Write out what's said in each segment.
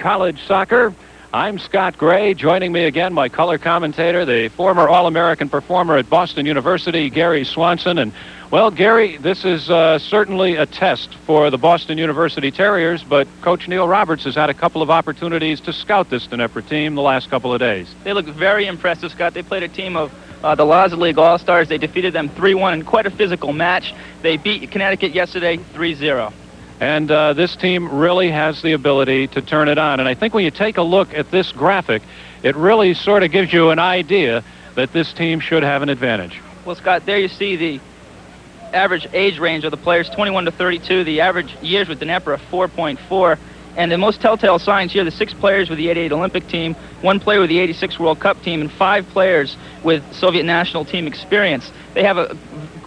college soccer. I'm Scott Gray. Joining me again, my color commentator, the former All-American performer at Boston University, Gary Swanson. And, well, Gary, this is certainly a test for the Boston University Terriers, but Coach Neil Roberts has had a couple of opportunities to scout this DNEPR team the last couple of days. They look very impressive, Scott. They played a team of the Laza League All-Stars. They defeated them 3-1 in quite a physical match. They beat Connecticut yesterday 3-0. And this team really has the ability to turn it on. And I think when you take a look at this graphic, it really sort of gives you an idea that this team should have an advantage. Well, Scott, there you see the average age range of the players, 21 to 32. The average years with DNEPR are 4.4. And the most telltale signs here, the 6 players with the 88 Olympic team, 1 player with the 86 World Cup team, and 5 players with Soviet national team experience. They have a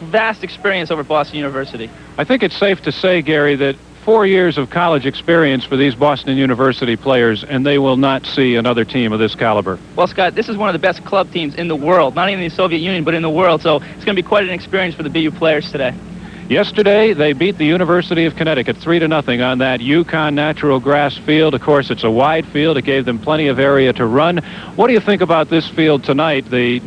vast experience over Boston University. I think it's safe to say, Gary, that 4 years of college experience for these Boston University players, and they will not see another team of this caliber. Well, Scott, this is one of the best club teams in the world, not even in the Soviet Union, but in the world, so it's going to be quite an experience for the BU players today. Yesterday, they beat the University of Connecticut 3-0 on that Yukon natural grass field. Of course, it's a wide field. It gave them plenty of area to run. What do you think about this field tonight, the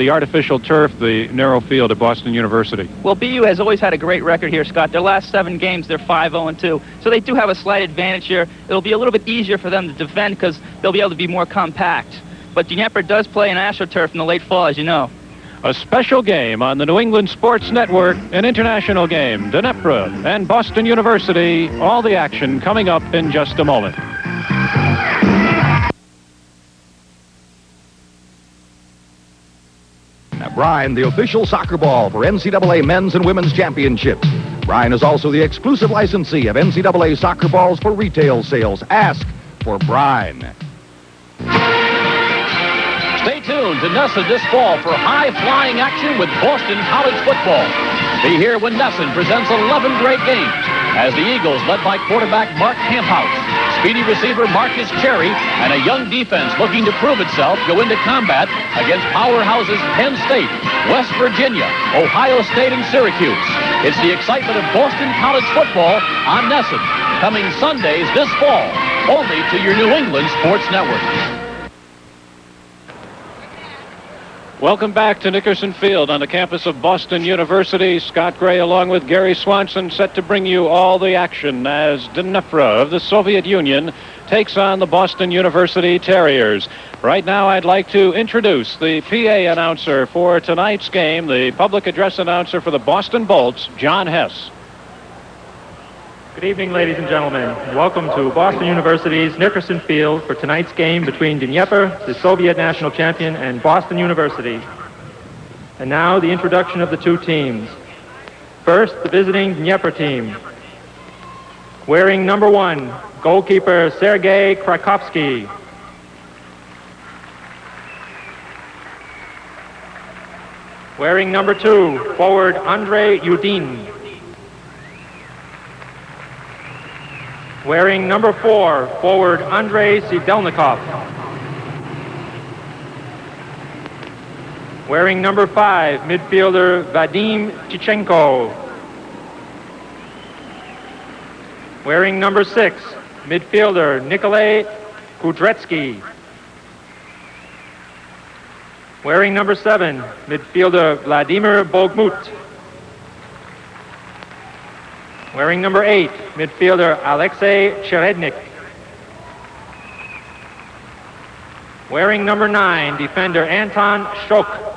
artificial turf, the narrow field at Boston University? Well, BU has always had a great record here, Scott. Their last 7 games, they're 5-0-2. So they do have a slight advantage here. It'll be a little bit easier for them to defend because they'll be able to be more compact. But DNEPR does play an AstroTurf in the late fall, as you know. A special game on the New England Sports Network, an international game. DNEPR and Boston University, all the action coming up in just a moment. Now, Brine, the official soccer ball for NCAA men's and women's championships. Brine is also the exclusive licensee of NCAA soccer balls for retail sales. Ask for Brine. Stay tuned to Nesson this fall for high-flying action with Boston College football. Be here when Nesson presents 11 great games as the Eagles, led by quarterback Mark Camphouse, speedy receiver Marcus Cherry, and a young defense looking to prove itself go into combat against powerhouses Penn State, West Virginia, Ohio State, and Syracuse. It's the excitement of Boston College football on Nesson, coming Sundays this fall, only to your New England Sports Network. Welcome back to Nickerson Field on the campus of Boston University. Scott Gray along with Gary Swanson set to bring you all the action as DNEPR of the Soviet Union takes on the Boston University Terriers. Right now I'd like to introduce the PA announcer for tonight's game, the public address announcer for the Boston Bolts, John Hess. Good evening, ladies and gentlemen. Welcome to Boston University's Nickerson Field for tonight's game between DNEPR, the Soviet national champion, and Boston University. And now the introduction of the 2 teams. First, the visiting DNEPR team. Wearing number 1, goalkeeper Sergei Krakovsky. Wearing number 2, forward Andrei Yudin. Wearing number 4, forward Andrei Sidelnikov. Wearing number 5, midfielder Vadim Chichenko. Wearing number 6, midfielder Nikolai Kudretsky. Wearing number 7, midfielder Vladimir Bogmut. Wearing number 8, midfielder Alexei Cherednik. Wearing number 9, defender Anton Shok.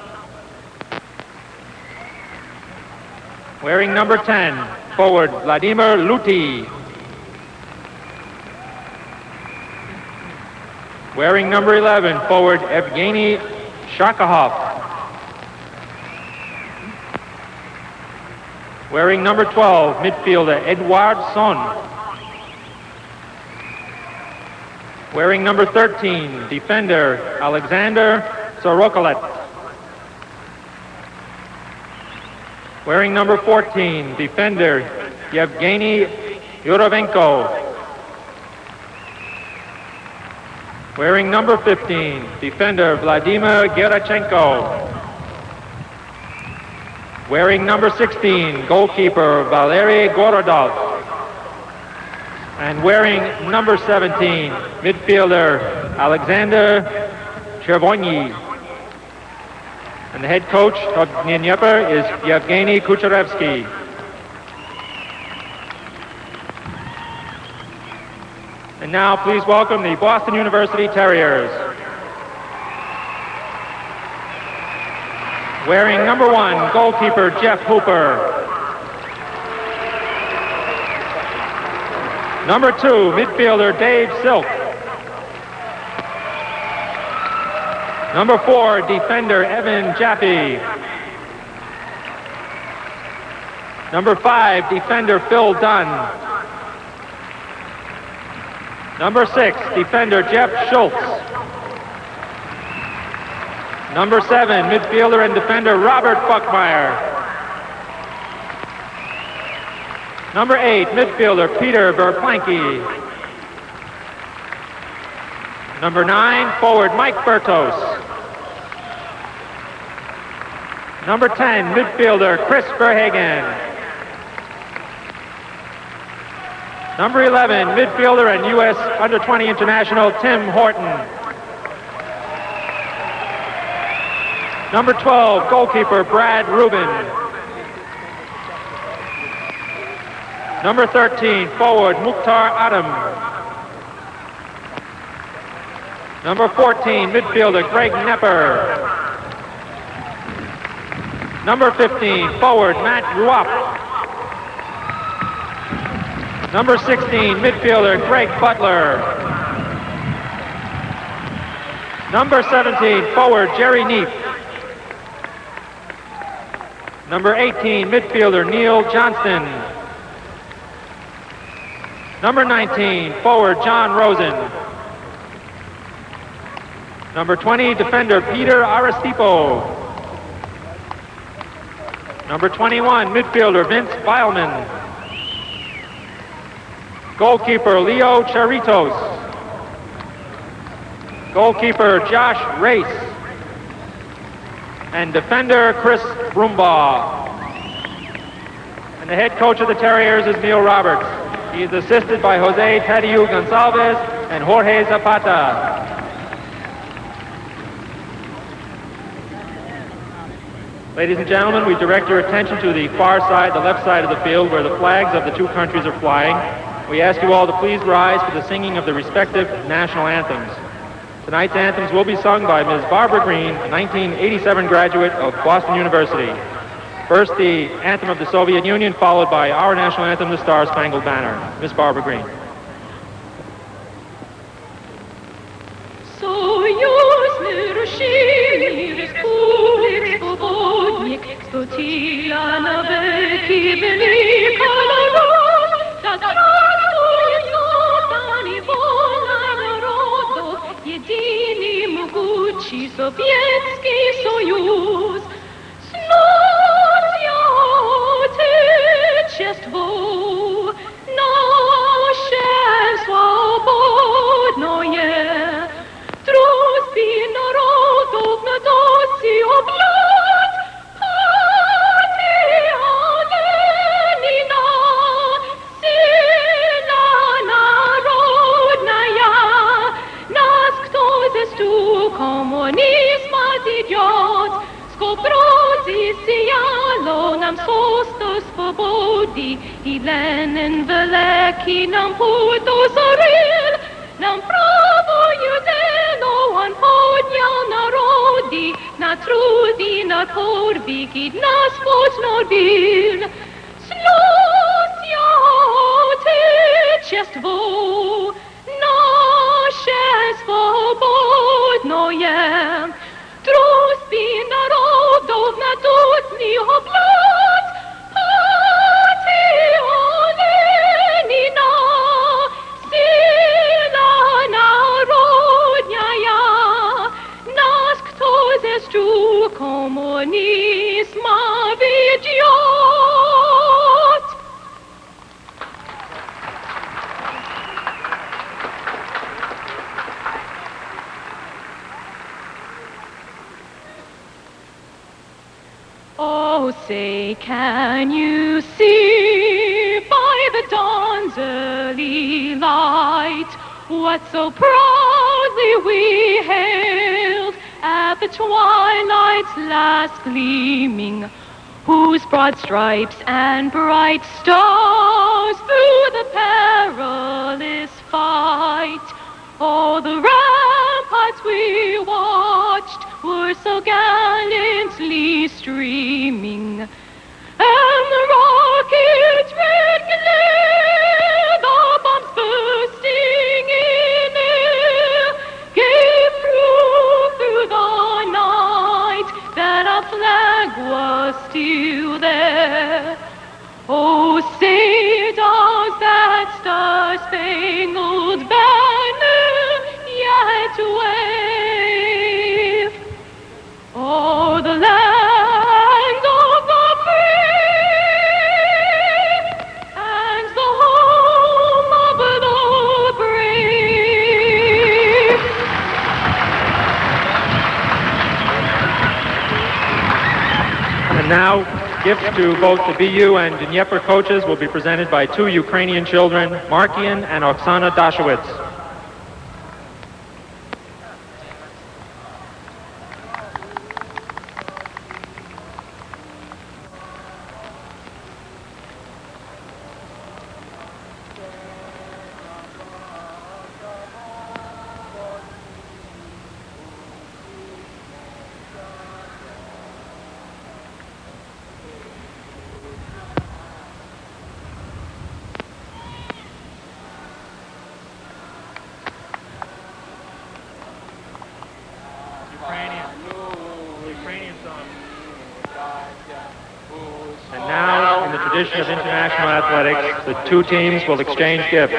Wearing number 10, forward Vladimir Luty. Wearing number 11, forward Evgeny Shakahov. Wearing number 12, midfielder Edward Son. Wearing number 13, defender Alexander Sorokolet. Wearing number 14, defender Yevgeny Yurovenko. Wearing number 15, defender Vladimir Gerachenko. Wearing number 16, goalkeeper Valery Gorodov. And wearing number 17, midfielder Alexander Chervonyi. And the head coach of DNEPR is Yevgeny Kucherevsky. And now please welcome the Boston University Terriers. Wearing number 1, goalkeeper Jeff Hooper. Number 2, midfielder Dave Silk. Number 4, defender Evan Jaffe. Number 5, defender Phil Dunn. Number 6, defender Jeff Schultz. Number 7, midfielder and defender Robert Buckmeyer. Number 8, midfielder Peter Verplanke. Number 9, forward Mike Bertos. Number 10, midfielder Chris Verhagen. Number 11, midfielder and U.S. Under-20 international Tim Horton. Number 12, goalkeeper Brad Rubin. Number 13, forward Mukhtar Adam. Number 14, midfielder Greg Nepper. Number 15, forward Matt Ruop. Number 16, midfielder Greg Butler. Number 17, forward Jerry Neef. Number 18, midfielder Neil Johnston. Number 19, forward John Rosen. Number 20, defender Peter Aristipo. Number 21, midfielder Vince Beilman. Goalkeeper Leo Charitos. Goalkeeper Josh Race. And defender Chris Brumbaugh. And the head coach of the Terriers is Neil Roberts. He is assisted by Jose Tadeu Gonçalves and Jorge Zapata. Ladies and gentlemen, we direct your attention to the far side, the left side of the field, where the flags of the two countries are flying. We ask you all to please rise for the singing of the respective national anthems. Tonight's anthems will be sung by Ms. Barbara Green, a 1987 graduate of Boston University. First, the anthem of the Soviet Union, followed by our national anthem, the Star Spangled Banner. Ms. Barbara Green. Союзный рушимый республик свободник, скотила навеки велика народ, да здравствует создан и воля народов, единый могучий Советский Союз. Славься Отечество наше свободное, дружбы народов на досе облать, партия Ленина, сила народная, нас кто за стул коммунизма ведет, скобрози сияло нам состо свободы, и Ленин великий нам путь озарил, нам правою дело он поднял народы, на труды, на подвиги нас вознорбил. Славься Отечество наше свободное, дружбы народов надутный облать, партия Ленина, сила народная, нас кто за стул коммунизма ведет. Oh, say, can you see by the dawn's early light, what so proudly we hailed at the twilight's last gleaming, whose broad stripes and bright stars through the perilous fight, all the ramparts we watched were so gallantly streaming, and the rockets' red glare, the bombs bursting in air, gave proof through the night that our flag was still there. Oh, say does that star-spangled banner yet wave o'er the land of the free and the home of the brave? And now, gifts to both the BU and DNEPR coaches will be presented by two Ukrainian children, Markian and Oksana Dashowitz. Ukrainian song. And now, in the tradition of international athletics, the two teams will exchange gifts.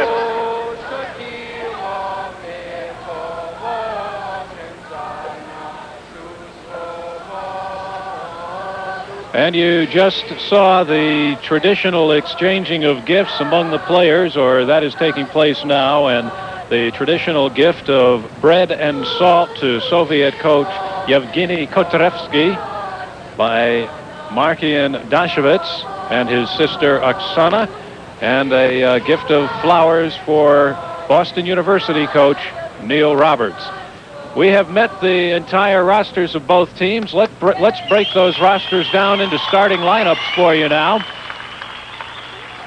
And you just saw the traditional exchanging of gifts among the players, or that is taking place now, and the traditional gift of bread and salt to Soviet coach Yevgeny Kotrevsky by Markian Dashowitz and his sister Oksana, and a gift of flowers for Boston University coach Neil Roberts. We have met the entire rosters of both teams. Let's break those rosters down into starting lineups for you now.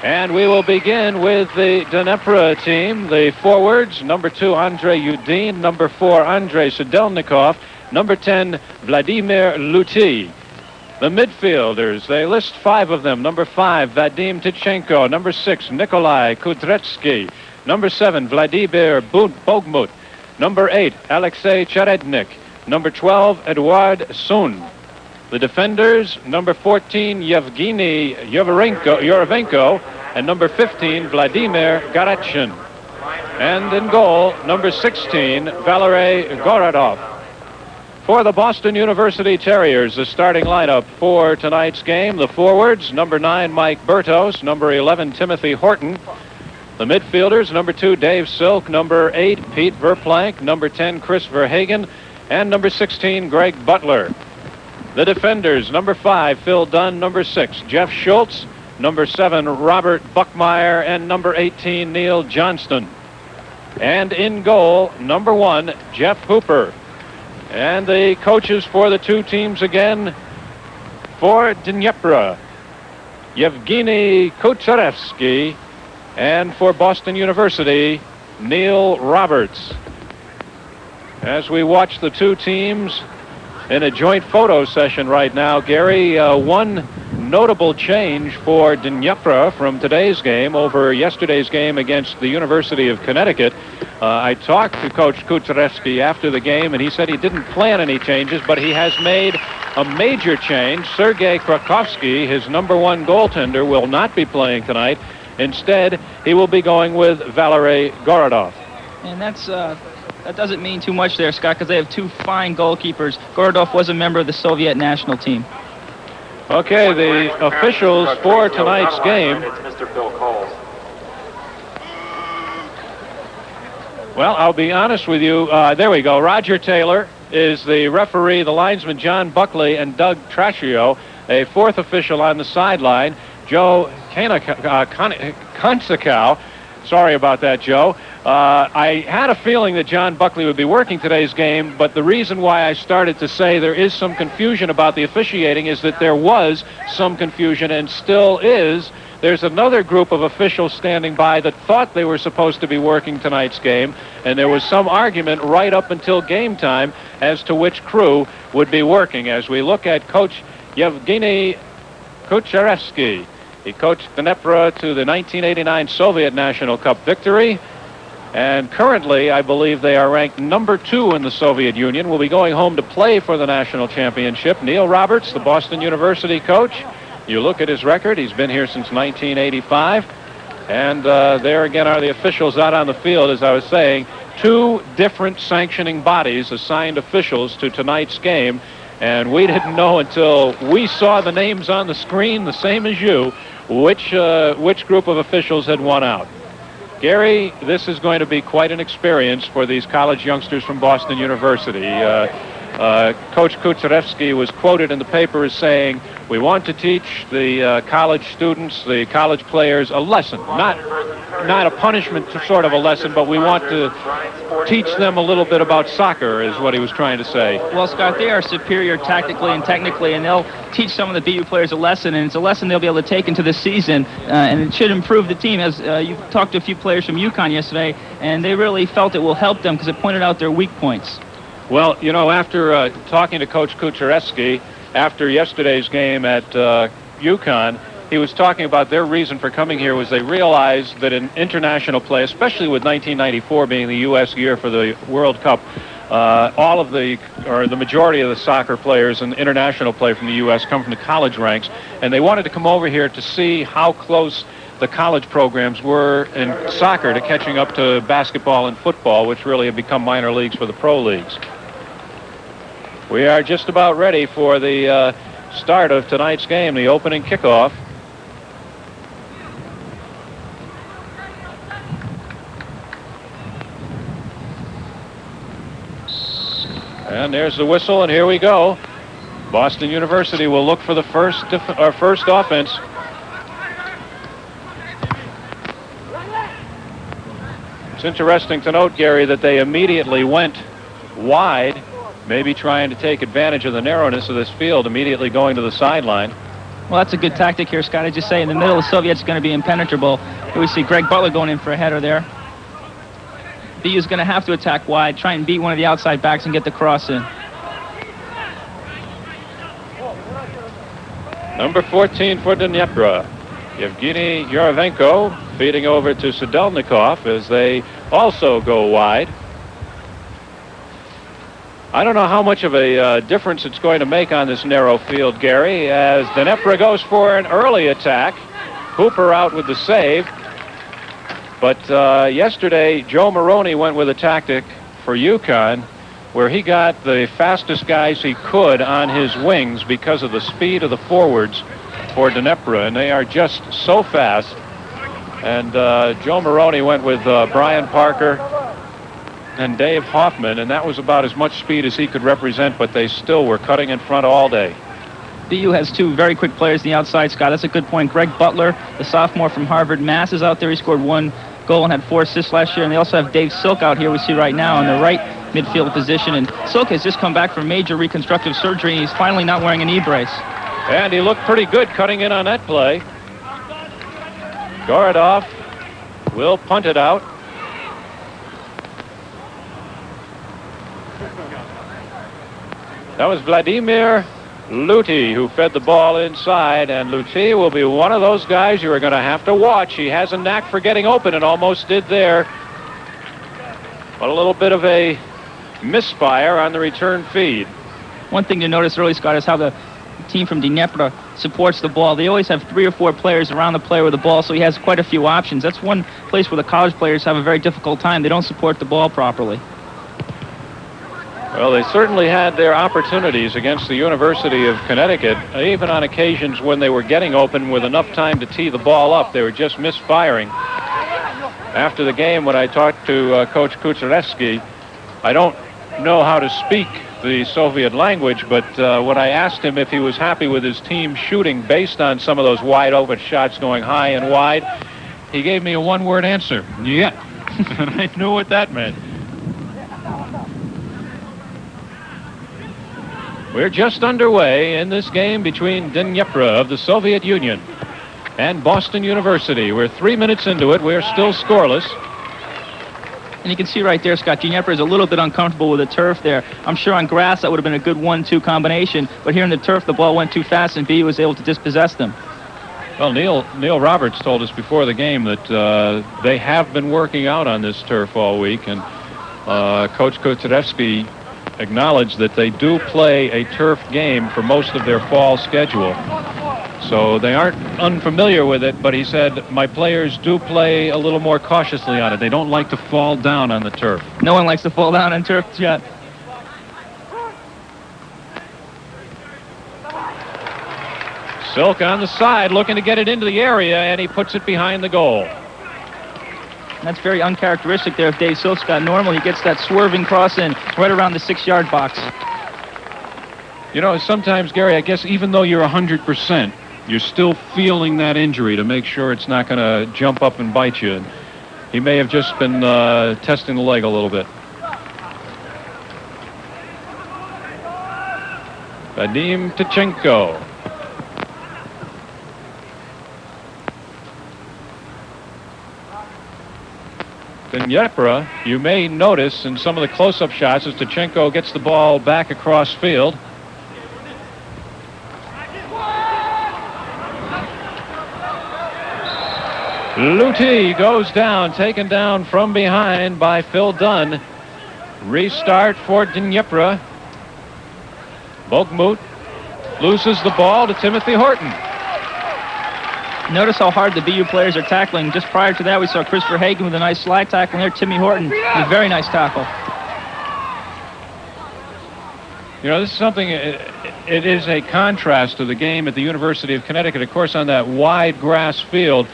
And we will begin with the DNEPR team. The forwards, number 2, Andrei Yudin, number 4, Andrei Sedelnikov, number 10, Vladimir Luty. The midfielders, they list 5 of them. Number 5, Vadim Tichenko. Number 6, Nikolai Kudretsky. Number 7, Vladimir Bogmut. Number 8, Alexei Cherednik. Number 12, Eduard Sun. The defenders, number 14, Yevgeny Yorovenko, and number 15, Vladimir Garachin. And in goal, number 16, Valery Gorodov. For the Boston University Terriers, the starting lineup for tonight's game, the forwards, number 9, Mike Bertos, number 11, Timothy Horton. The midfielders, number 2, Dave Silk, number 8, Pete Verplank, number 10, Chris Verhagen, and number 16, Greg Butler. The defenders, number 5, Phil Dunn, number 6, Jeff Schultz, number 7, Robert Buckmeyer, and number 18, Neil Johnston. And in goal, number 1, Jeff Hooper. And the coaches for the two teams again, for DNEPR, Yevgeny Kotrevsky, and for Boston University, Neil Roberts. As we watch the two teams in a joint photo session right now, Gary, one notable change for DNEPR from today's game over yesterday's game against the University of Connecticut. I talked to Coach Kutrevsky after the game, and he said he didn't plan any changes, but he has made a major change. Sergei Krakovsky, his number 1 goaltender, will not be playing tonight. Instead, he will be going with Valery Gorodov. And that doesn't mean too much there, Scott, because they have 2 fine goalkeepers. Gorodov was a member of the Soviet national team. Okay, the officials for tonight's game. It's Mr. Bill Coles. Well, I'll be honest with you. There we go. Roger Taylor is the referee, the linesman John Buckley, and Doug Trascio, a 4th official on the sideline. Joe Konsakow Sorry about that, Joe. I had a feeling that John Buckley would be working today's game, but the reason why I started to say there is some confusion about the officiating is that there was some confusion and still is. There's another group of officials standing by that thought they were supposed to be working tonight's game, and there was some argument right up until game time as to which crew would be working. As we look at Coach Yevgeny Kucherevsky, he coached DNEPR to the 1989 Soviet National Cup victory, and currently I believe they are ranked number 2 in the Soviet Union. Will be going home to play for the national championship. Neil Roberts, the Boston University coach. You look at his record, he's been here since 1985. And there again are the officials out on the field, as I was saying. 2 different sanctioning bodies assigned officials to tonight's game. And we didn't know until we saw the names on the screen, the same as you, which group of officials had won out. Gary, this is going to be quite an experience for these college youngsters from Boston University. Coach Kucherevsky was quoted in the paper as saying, we want to teach the college students, the college players, a lesson. Not a punishment sort of a lesson, but we want to teach them a little bit about soccer, is what he was trying to say. Well, Scott, they are superior tactically and technically, and they'll teach some of the BU players a lesson, and it's a lesson they'll be able to take into the season, and it should improve the team. As you talked to a few players from UConn yesterday, and they really felt it will help them because it pointed out their weak points. Well, you know, after talking to Coach Kucherevsky after yesterday's game at UConn, he was talking about their reason for coming here was they realized that in international play, especially with 1994 being the U.S. year for the World Cup, the majority of the soccer players in international play from the U.S. come from the college ranks, and they wanted to come over here to see how close the college programs were in soccer to catching up to basketball and football, which really have become minor leagues for the pro leagues. We are just about ready for the start of tonight's game, the opening kickoff. And there's the whistle, and here we go. Boston University will look for the first offense. It's interesting to note, Gary, that they immediately went wide, maybe trying to take advantage of the narrowness of this field, immediately going to the sideline. Well, that's a good tactic here, Scott. I just say in the middle, the Soviets going to be impenetrable. Here we see Greg Butler going in for a header there. BU's going to have to attack wide, try and beat one of the outside backs and get the cross in. Number 14 for DNEPR, Yevgeny Yuravenko, feeding over to Sadelnikov as they also go wide. I don't know how much of a difference it's going to make on this narrow field, Gary, as DNEPR goes for an early attack. Hooper out with the save. But yesterday, Joe Maroney went with a tactic for UConn where he got the fastest guys he could on his wings because of the speed of the forwards for DNEPR, and they are just so fast. And Joe Maroney went with Brian Parker and Dave Hoffman, and that was about as much speed as he could represent, but they still were cutting in front all day. BU has 2 very quick players on the outside, Scott. That's a good point. Greg Butler, the sophomore from Harvard Mass, is out there. He scored 1 goal and had 4 assists last year. And they also have Dave Silk out here, we see right now, in the right midfield position. And Silk has just come back from major reconstructive surgery, and he's finally not wearing a knee brace. And he looked pretty good cutting in on that play. Gorodov will punt it out. That was Vladimir Luty who fed the ball inside, and Luty will be one of those guys you are going to have to watch. He has a knack for getting open and almost did there. But a little bit of a misfire on the return feed. One thing to notice early, Scott, is how the team from DNEPR supports the ball. They always have 3 or 4 players around the player with the ball, so he has quite a few options. That's one place where the college players have a very difficult time. They don't support the ball properly. Well, they certainly had their opportunities against the University of Connecticut, even on occasions when they were getting open with enough time to tee the ball up. They were just misfiring. After the game, when I talked to Coach Kucherevsky, I don't know how to speak the Soviet language, but when I asked him if he was happy with his team shooting based on some of those wide open shots going high and wide, he gave me a one-word answer. Yeah. And I knew what that meant. We're just underway in this game between DNEPR of the Soviet Union and Boston University. We're 3 minutes into it. We're still scoreless. And you can see right there, Scott, DNEPR is a little bit uncomfortable with the turf there. I'm sure on grass that would have been a good 1-2 combination, but here in the turf the ball went too fast and BU was able to dispossess them. Well, Neil Roberts told us before the game that they have been working out on this turf all week, and Coach Kutarevsky acknowledged that they do play a turf game for most of their fall schedule. So they aren't unfamiliar with it, but he said, my players do play a little more cautiously on it. They don't like to fall down on the turf. No one likes to fall down on turf, Scott. Silk on the side, looking to get it into the area, and he puts it behind the goal. That's very uncharacteristic there of Dave Silk, Scott. Normally he gets that swerving cross in right around the 6-yard box. You know, sometimes, Gary, I guess even though you're 100%, you're still feeling that injury to make sure it's not going to jump up and bite you. He may have just been testing the leg a little bit. Vadim Tkachenko. DNEPR, you may notice in some of the close-up shots as Tkachenko gets the ball back across field. Luti goes down, taken down from behind by Phil Dunn. Restart for DNEPR. Bogmut loses the ball to Timothy Horton. Notice how hard the BU players are tackling. Just prior to that, we saw Christopher Hagan with a nice slide tackle, and there Timmy Horton with a very nice tackle. You know, this is something, it is a contrast to the game at the University of Connecticut. Of course, on that wide grass field,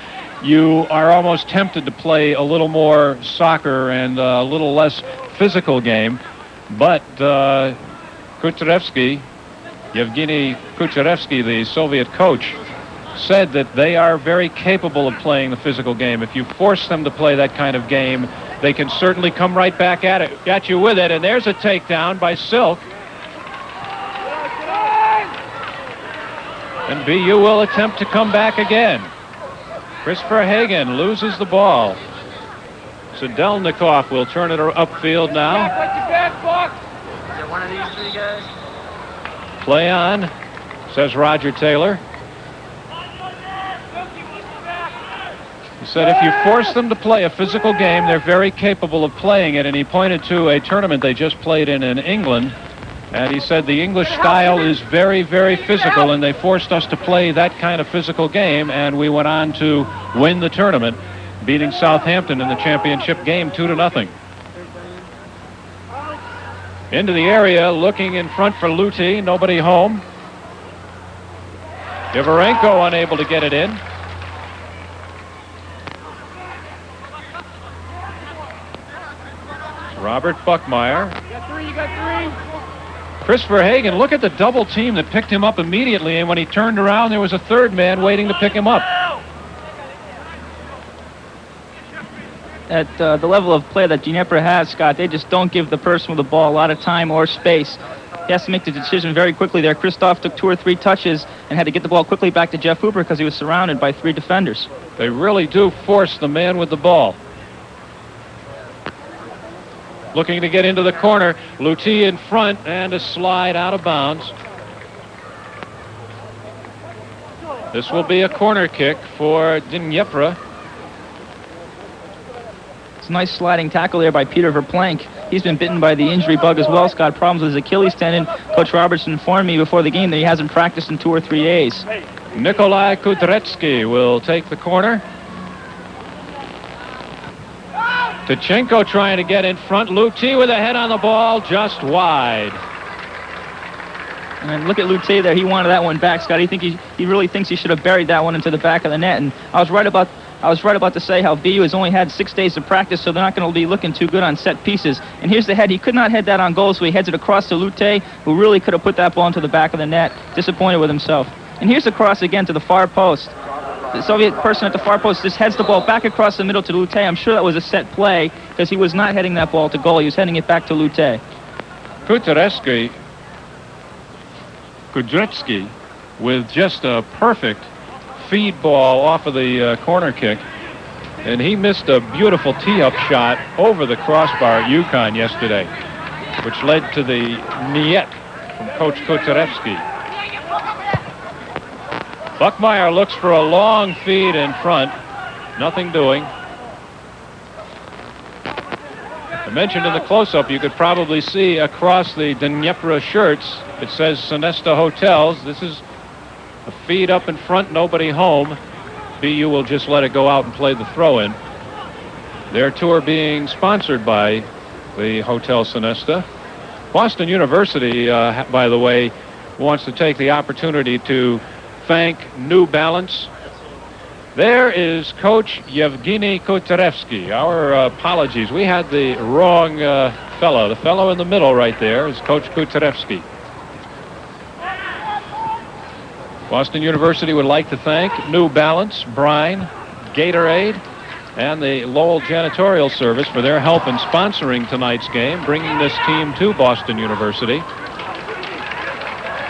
you are almost tempted to play a little more soccer and a little less physical game. But Kutarevsky, Yevgeny Kutarevsky, the Soviet coach, said that they are very capable of playing the physical game. If you force them to play that kind of game, they can certainly come right back at you with it. And there's a takedown by Silk. And BU will attempt to come back again. Christopher Hagan loses the ball. Sedelnikov will turn it upfield now. Is it one of these three guys? Play on, says Roger Taylor. He said if you force them to play a physical game, they're very capable of playing it, and he pointed to a tournament they just played in England, and he said the English style is very, very physical, and they forced us to play that kind of physical game, and we went on to win the tournament, beating Southampton in the championship game 2-0. Into the area, looking in front for Luti, nobody home. Ivarenko unable to get it in. Robert Buckmeyer. You got three. Christopher Hagan, look at the double team that picked him up immediately, and when he turned around, there was a third man waiting to pick him up. At the level of play that DNEPR has, Scott, they just don't give the person with the ball a lot of time or space. He has to make the decision very quickly there. Christoph took 2 or 3 touches and had to get the ball quickly back to Jeff Hooper because he was surrounded by 3 defenders. They really do force the man with the ball. Looking to get into the corner. Luti in front and a slide out of bounds. This will be a corner kick for DNEPR. It's a nice sliding tackle there by Peter Verplank. He's been bitten by the injury bug as well, Scott. Problems with his Achilles tendon. Coach Robertson informed me before the game that he hasn't practiced in 2 or 3 days. Nikolai Kudretsky will take the corner. Tkachenko trying to get in front. Luti with a head on the ball, just wide. And look at Luti there. He wanted that one back, Scott. He really thinks he should have buried that one into the back of the net. And I was right about to say how BU has only had 6 days of practice, so they're not going to be looking too good on set pieces. And here's the head. He could not head that on goal, so he heads it across to Luti, who really could have put that ball into the back of the net. Disappointed with himself. And here's the cross again to the far post. The Soviet person at the far post just heads the ball back across the middle to Lute. I'm sure that was a set play because he was not heading that ball to goal. He was heading it back to Lute. Kudryevsky with just a perfect feed ball off of the corner kick. And he missed a beautiful tee-up shot over the crossbar at UConn yesterday, which led to the niet from Coach Kudryevsky. Buckmeyer looks for a long feed in front. Nothing doing. I mentioned in the close-up you could probably see across the DNEPR shirts it says Sonesta Hotels. This is a feed up in front, nobody home. BU will just let it go out and play the throw-in. Their tour being sponsored by the Hotel Sonesta. Boston University, by the way, wants to take the opportunity to thank New Balance. There is Coach Yevgeny Kudryevsky. Our apologies. We had the wrong fellow. The fellow in the middle right there is Coach Kudryevsky. Boston University would like to thank New Balance, Brine, Gatorade, and the Lowell Janitorial Service for their help in sponsoring tonight's game, bringing this team to Boston University.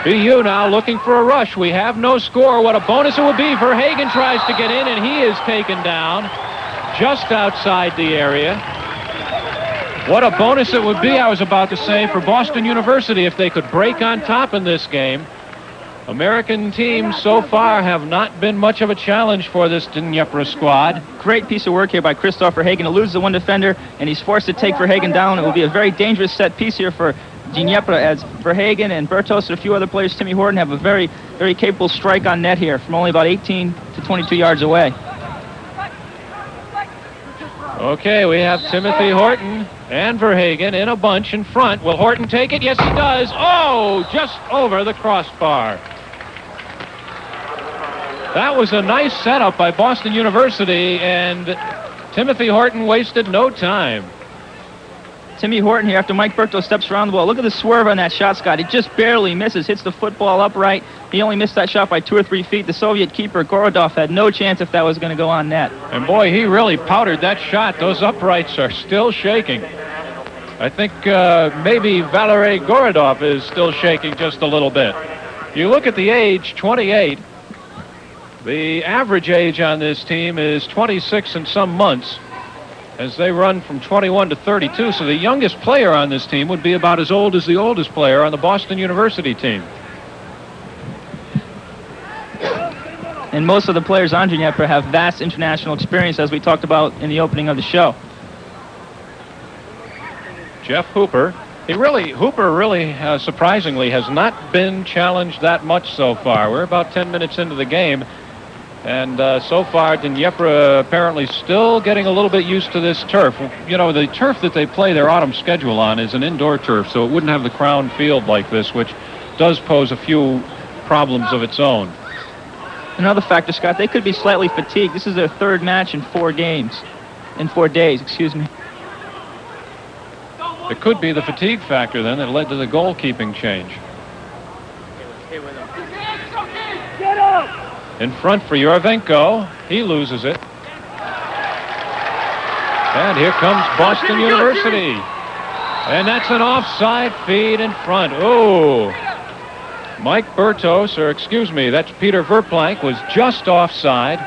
BU now looking for a rush. We have no score. What a bonus it would be. Verhagen tries to get in, and he is taken down just outside the area. What a bonus it would be, I was about to say, for Boston University if they could break on top in this game. American teams so far have not been much of a challenge for this DNEPR squad. Great piece of work here by Christoph Verhagen to lose the one defender, and he's forced to take Verhagen down. It will be a very dangerous set piece here for DNEPR as Verhagen and Bertos and a few other players, Timmy Horton, have a very, very capable strike on net here from only about 18 to 22 yards away. Okay, we have Timothy Horton and Verhagen in a bunch in front. Will Horton take it? Yes, he does. Oh, just over the crossbar. That was a nice setup by Boston University, and Timothy Horton wasted no time. Timmy Horton here after Mike Berto steps around the ball. Look at the swerve on that shot, Scott. It just barely misses, hits the football upright. He only missed that shot by 2 or 3 feet. The Soviet keeper, Gorodov, had no chance if that was going to go on net. And boy, he really powdered that shot. Those uprights are still shaking. I think maybe Valery Gorodov is still shaking just a little bit. You look at the age, 28. The average age on this team is 26 and some months, as they run from 21 to 32. So the youngest player on this team would be about as old as the oldest player on the Boston University team. And most of the players on DNEPR have vast international experience, as we talked about in the opening of the show. Jeff Hooper. Hooper really, surprisingly, has not been challenged that much so far. We're about 10 minutes into the game. And so far, DNEPR apparently still getting a little bit used to this turf. You know, the turf that they play their autumn schedule on is an indoor turf, so it wouldn't have the crown field like this, which does pose a few problems of its own. Another factor, Scott, they could be slightly fatigued. This is their third match in 4 days, excuse me. It could be the fatigue factor, then, that led to the goalkeeping change. Get up! In front for Yurvenko. He loses it. And here comes Boston University. And that's an offside feed in front. Oh. Mike Bertos, or excuse me, that's Peter Verplank, was just offside.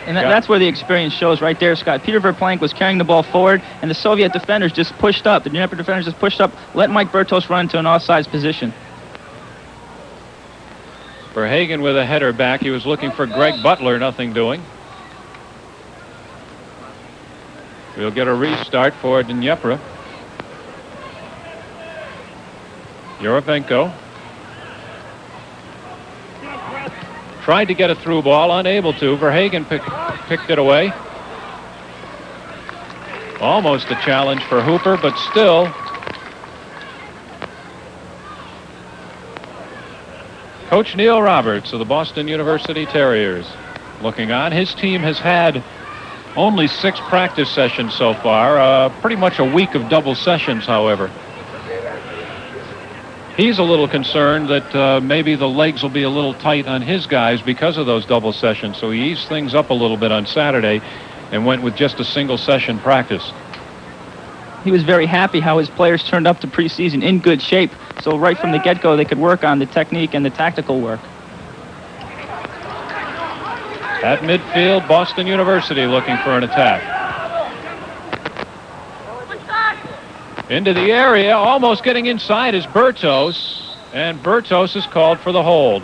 And that's where the experience shows right there, Scott. Peter Verplank was carrying the ball forward, and the Soviet defenders just pushed up. The DNEPR defenders just pushed up, let Mike Bertos run into an offsides position. Verhagen with a header back. He was looking for Greg Butler, nothing doing. We'll get a restart for DNEPR. Yurvenko tried to get a through ball, unable to. Verhagen picked it away. Almost a challenge for Hooper, but still. Coach Neil Roberts of the Boston University Terriers looking on. His team has had only 6 practice sessions so far. Pretty much a week of double sessions, however. he's a little concerned that maybe the legs will be a little tight on his guys because of those double sessions. So he eased things up a little bit on Saturday and went with just a single session practice. He was very happy how his players turned up to preseason in good shape. So right from the get-go, they could work on the technique and the tactical work. At midfield, Boston University looking for an attack. Into the area, almost getting inside is Bertos, and Bertos is called for the hold.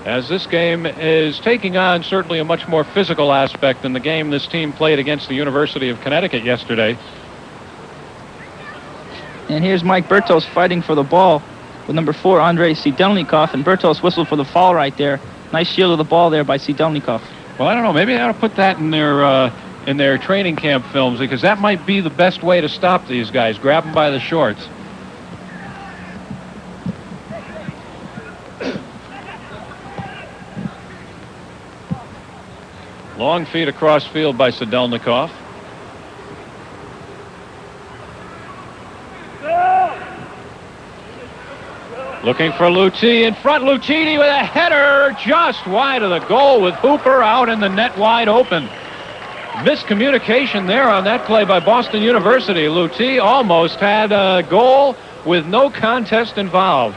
As this game is taking on certainly a much more physical aspect than the game this team played against the University of Connecticut yesterday. And here's Mike Bertos fighting for the ball with number 4, Andrei Sidelnikov, and Bertos whistled for the foul right there. Nice shield of the ball there by Sidelnikov. Well, I don't know. Maybe they ought to put that in their training camp films, because that might be the best way to stop these guys. Grab them by the shorts. Long feed across field by Sidelnikov. Looking for Lutti in front. Luttini with a header just wide of the goal with Hooper out in the net wide open. Miscommunication there on that play by Boston University. Lutti almost had a goal with no contest involved.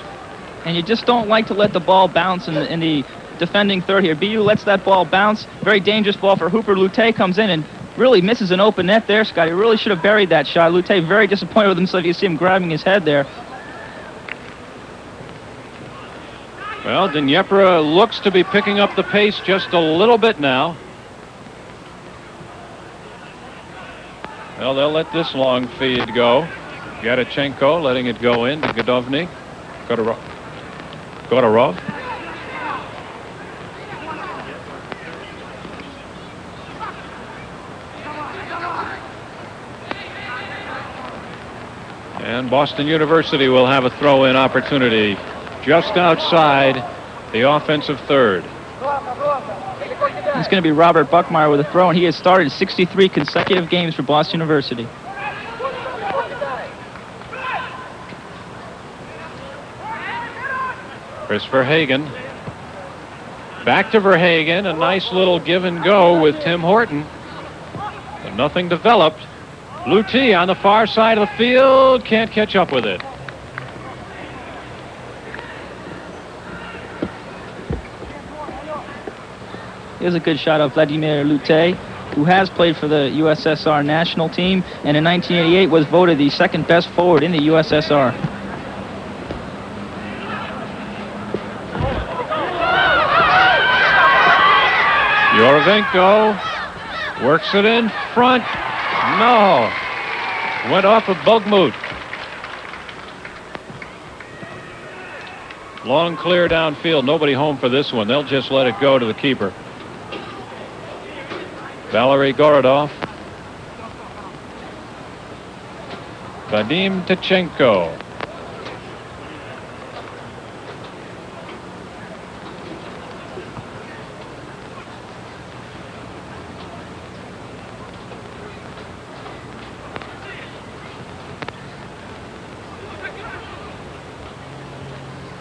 And you just don't like to let the ball bounce in the defending third here. BU lets that ball bounce. Very dangerous ball for Hooper. Lutte comes in and really misses an open net there, Scott. He really should have buried that shot. Lutte very disappointed with himself. You see him grabbing his head there. Well, DNEPR looks to be picking up the pace just a little bit now. Well, they'll let this long feed go. Gatichenko letting it go in to Godovny. Godorov. And Boston University will have a throw-in opportunity just outside the offensive third. It's going to be Robert Buckmeyer with a throw, and he has started 63 consecutive games for Boston University. Chris Verhagen. Back to Verhagen. A nice little give and go with Tim Horton. But nothing developed. Lutti on the far side of the field. Can't catch up with it. Here's a good shot of Vladimir Lutte, who has played for the USSR national team, and in 1988 was voted the second best forward in the USSR. Yorovenko works it in front. No. Went off of Bogmut. Long clear downfield. Nobody home for this one. They'll just let it go to the keeper. Valery Gorodov. Vadim Tkachenko.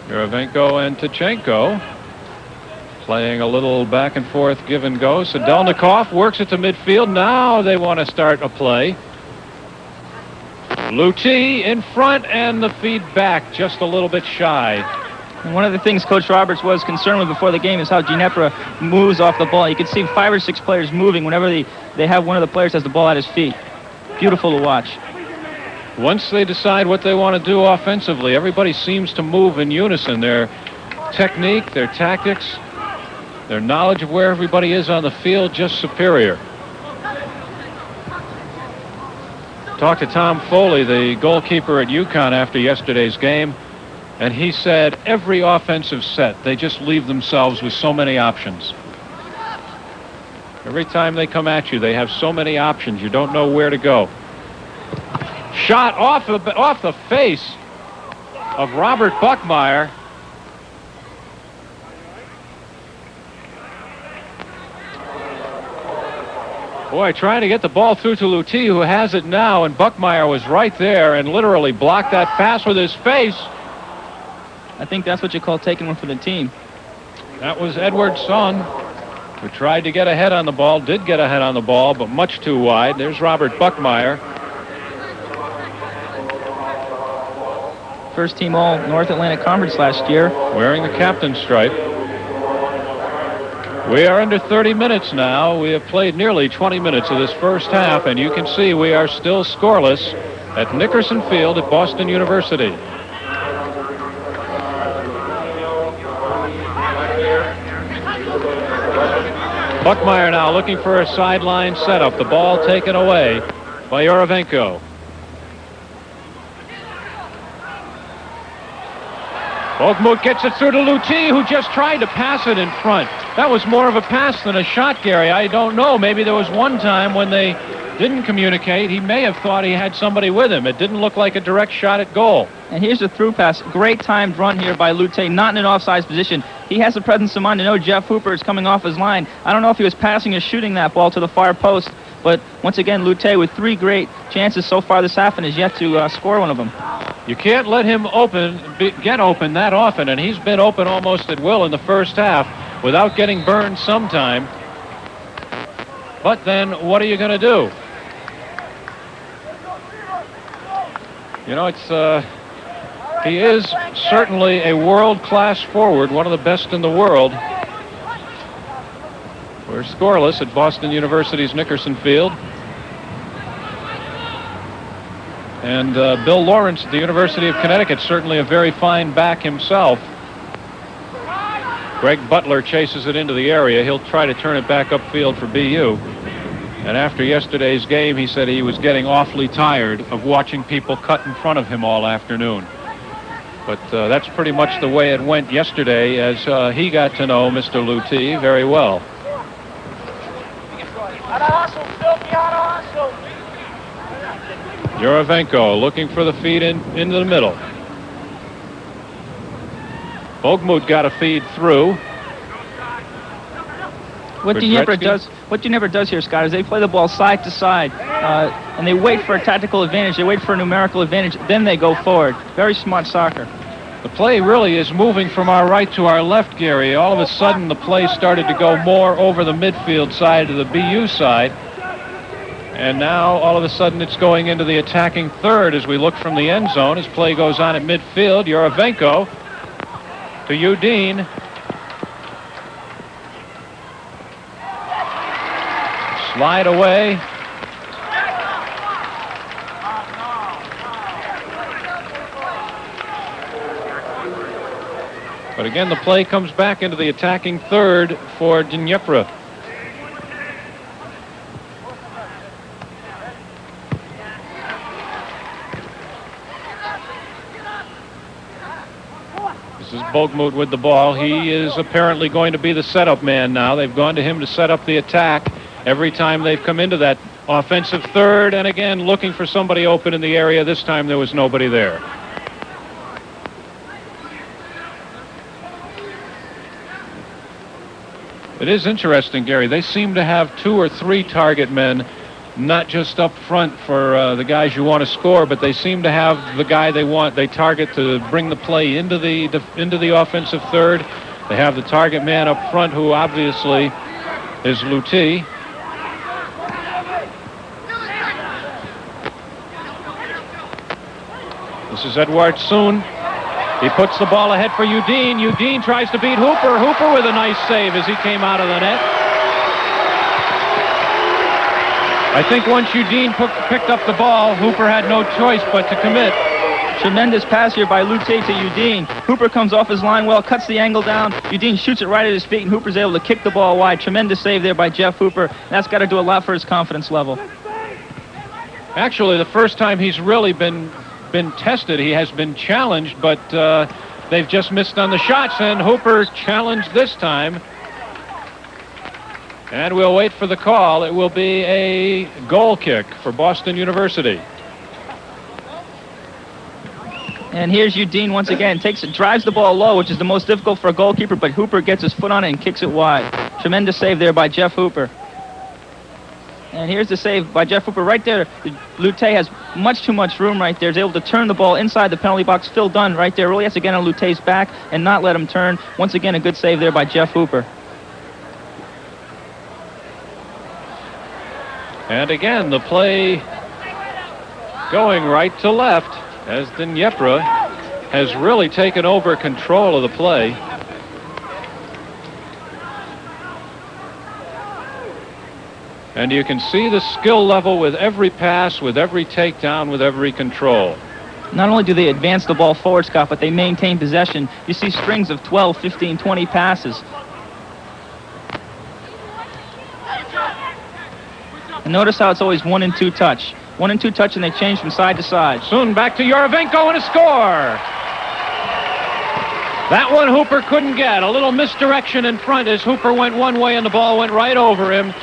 Yorovenko and Tkachenko playing a little back and forth give and go. Sidelnikov works it to midfield. Now they want to start a play. Lutti in front, and the feed back just a little bit shy. And one of the things Coach Roberts was concerned with before the game is how DNEPR moves off the ball. You can see 5 or 6 players moving whenever they have one of the players has the ball at his feet. Beautiful to watch. Once they decide what they want to do offensively, everybody seems to move in unison. Their technique, their tactics, their knowledge of where everybody is on the field, just superior. Talked to Tom Foley, the goalkeeper at UConn, after yesterday's game, and he said every offensive set, they just leave themselves with so many options. Every time they come at you, they have so many options. You don't know where to go. Shot off the face of Robert Buckmeyer. Boy, trying to get the ball through to Lutti, who has it now, and Buckmeyer was right there and literally blocked that pass with his face. I think that's what you call taking one for the team. That was Edward Song, who tried to get ahead on the ball, did get ahead on the ball, but much too wide. There's Robert Buckmeyer. First team all North Atlantic Conference last year. Wearing the captain's stripe. We are under 30 minutes now. We have played nearly 20 minutes of this first half, and you can see we are still scoreless at Nickerson Field at Boston University. Buckmeyer now looking for a sideline setup. The ball taken away by Yorovenko. Bogmut gets it through to Lutti, who just tried to pass it in front. That was more of a pass than a shot, Gary. I don't know. Maybe there was one time when they didn't communicate. He may have thought he had somebody with him. It didn't look like a direct shot at goal. And here's the through pass. Great timed run here by Lutte, not in an offside position. He has the presence of mind to know Jeff Hooper is coming off his line. I don't know if he was passing or shooting that ball to the far post, but once again, Lutte with 3 great chances so far this half and has yet to score one of them. You can't let him get open that often, and he's been open almost at will in the first half without getting burned sometime. But then what are you going to do? You know, he is certainly a world-class forward, one of the best in the world. We're scoreless at Boston University's Nickerson Field. And Bill Lawrence at the University of Connecticut, certainly a very fine back himself. Greg Butler chases it into the area. He'll try to turn it back upfield for BU. And after yesterday's game, he said he was getting awfully tired of watching people cut in front of him all afternoon. But that's pretty much the way it went yesterday, as he got to know Mr. Lutti very well. Yorovenko looking for the feed into the middle. Bogmut got a feed through. What DNEPR does here, Scott, is they play the ball side to side, and they wait for a tactical advantage. They wait for a numerical advantage, then they go forward. Very smart soccer. The play really is moving from our right to our left, Gary. All of a sudden, the play started to go more over the midfield side to the BU side. And now, all of a sudden, it's going into the attacking third as we look from the end zone. As play goes on at midfield, Yorovenko to Udine. Slide away. But again, the play comes back into the attacking third for DNEPR. This is Bogmut with the ball. He is apparently going to be the setup man now. They've gone to him to set up the attack every time they've come into that offensive third, and again looking for somebody open in the area. This time there was nobody there. It is interesting, Gary. They seem to have 2 or 3 target men, not just up front for the guys you want to score, but they seem to have the guy they target to bring the play into the offensive third. They have the target man up front, who obviously is Lutti. This is Edward Soon. He puts the ball ahead for Udine. Udine tries to beat Hooper. Hooper with a nice save as he came out of the net. I think once Udine picked up the ball, Hooper had no choice but to commit. Tremendous pass here by Lutte to Udine. Hooper comes off his line well, cuts the angle down. Udine shoots it right at his feet, and Hooper's able to kick the ball wide. Tremendous save there by Jeff Hooper. That's got to do a lot for his confidence level. Actually, the first time he's really been tested, he has been challenged, but they've just missed on the shots, and Hooper challenged this time. And we'll wait for the call. It will be a goal kick for Boston University. And here's Udine once again. Drives the ball low, which is the most difficult for a goalkeeper, but Hooper gets his foot on it and kicks it wide. Tremendous save there by Jeff Hooper. And here's the save by Jeff Hooper right there. Lute has much too much room right there. He's able to turn the ball inside the penalty box. Phil Dunn right there really has to get on Lute's back and not let him turn. Once again, a good save there by Jeff Hooper. And again, the play going right to left as DNEPR has really taken over control of the play. And you can see the skill level with every pass, with every takedown, with every control. Not only do they advance the ball forward, Scott, but they maintain possession. You see strings of 12, 15, 20 passes. And notice how it's always 1 and 2 touch. 1 and 2 touch, and they change from side to side. Soon back to Yorovenko and a score. That one Hooper couldn't get. A little misdirection in front as Hooper went one way and the ball went right over him.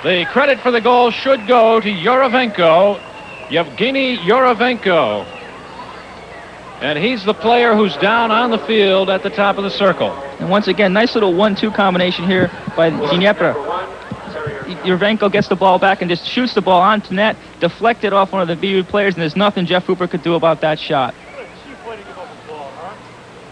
The credit for the goal should go to Yorovenko, Yevgeny Yorovenko. And he's the player who's down on the field at the top of the circle. And once again, nice little 1-2 combination here by DNEPR. Yorovenko gets the ball back and just shoots the ball onto net, deflected off one of the BU players, and there's nothing Jeff Hooper could do about that shot.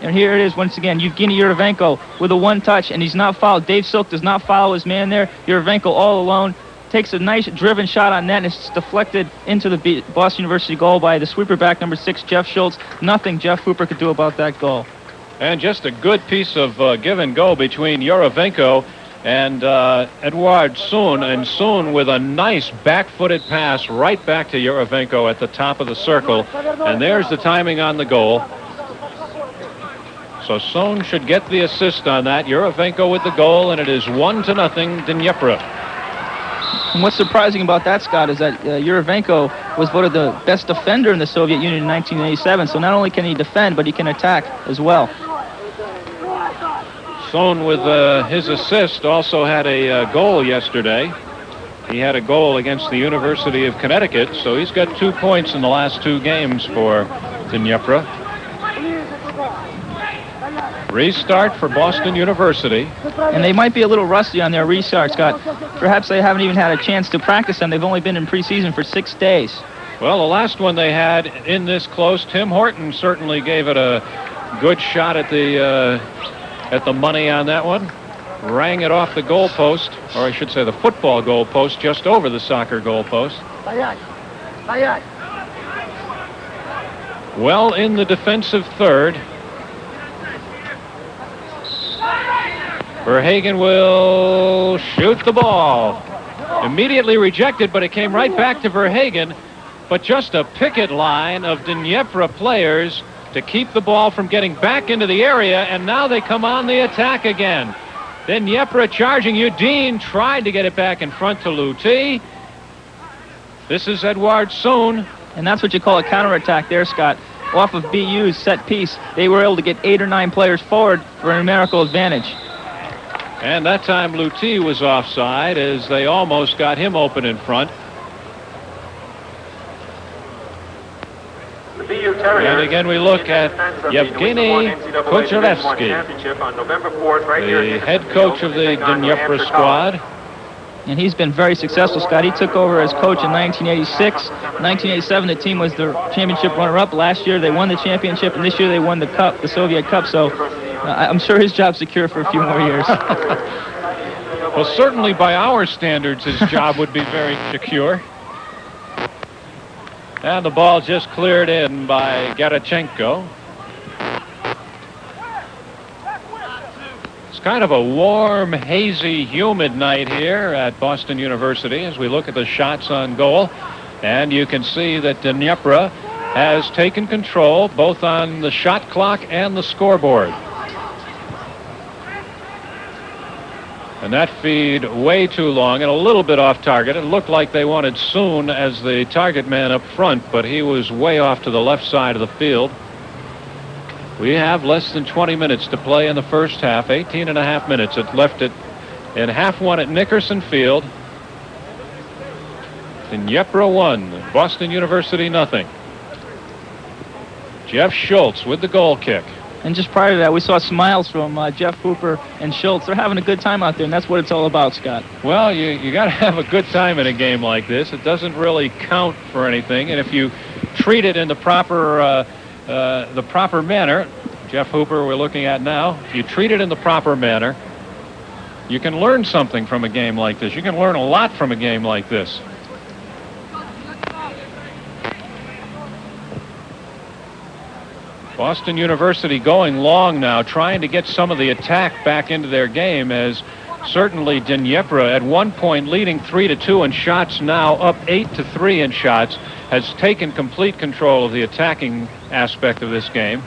And here it is once again, Yevgeny Yorovenko with a 1 touch, and he's not fouled. Dave Silk does not follow his man there. Yorovenko all alone takes a nice driven shot on net, and it's deflected into the Boston University goal by the sweeper back number 6, Jeff Schultz. Nothing Jeff Hooper could do about that goal. And just a good piece of give and go between Yorovenko and Edouard Soon, and Soon with a nice back-footed pass right back to Yorovenko at the top of the circle. And there's the timing on the goal. So Soon should get the assist on that. Yorovenko with the goal, and it is 1-0 DNEPR. And what's surprising about that, Scott, is that Yorovenko was voted the best defender in the Soviet Union in 1987. So not only can he defend, but he can attack as well. Sohn with his assist also had a goal yesterday. He had a goal against the University of Connecticut, so he's got 2 points in the last 2 games for DNEPR. Restart for Boston University. And they might be a little rusty on their restart, Scott. Perhaps they haven't even had a chance to practice them. They've only been in preseason for 6 days. Well, the last one they had in this close, Tim Horton certainly gave it a good shot at the money on that one. Rang it off the goalpost, or I should say the football goalpost, just over the soccer goalpost. Well in the defensive third. Verhagen will shoot the ball. Immediately rejected, but it came right back to Verhagen. But just a picket line of DNEPR players to keep the ball from getting back into the area, and now they come on the attack again. DNEPR charging. Udine tried to get it back in front to Lute. This is Edouard Soon. And that's what you call a counterattack there, Scott. Off of BU's set piece, they were able to get 8 or 9 players forward for a numerical advantage. And that time Lute was offside as they almost got him open in front. And again we look at Yevgeny Kucherevsky, the head coach of the DNEPR squad. And he's been very successful, Scott. He took over as coach in 1986. 1987, the team was the championship runner-up. Last year, they won the championship, and this year they won the cup, the Soviet Cup. So I'm sure his job's secure for a few more years. Well, certainly by our standards, his job would be very secure. And the ball just cleared in by Garachenko. It's kind of a warm, hazy, humid night here at Boston University as we look at the shots on goal. And you can see that DNEPR has taken control both on the shot clock and the scoreboard. And that feed way too long and a little bit off target. It looked like they wanted Soon as the target man up front, but he was way off to the left side of the field. We have less than 20 minutes to play in the first half. 18 and a half minutes. It left it in half one at Nickerson Field. DNEPR 1, Boston University nothing. Jeff Schultz with the goal kick. And just prior to that, we saw smiles from Jeff Hooper and Schultz. They're having a good time out there, and that's what it's all about, Scott. Well, you got to have a good time in a game like this. It doesn't really count for anything, and if you treat it in the proper manner, Jeff Hooper we're looking at now, if you treat it in the proper manner, you can learn something from a game like this. You can learn a lot from a game like this. Boston University going long now, trying to get some of the attack back into their game, as certainly DNEPR at one point leading 3-2 in shots, now up 8-3 in shots, has taken complete control of the attacking aspect of this game.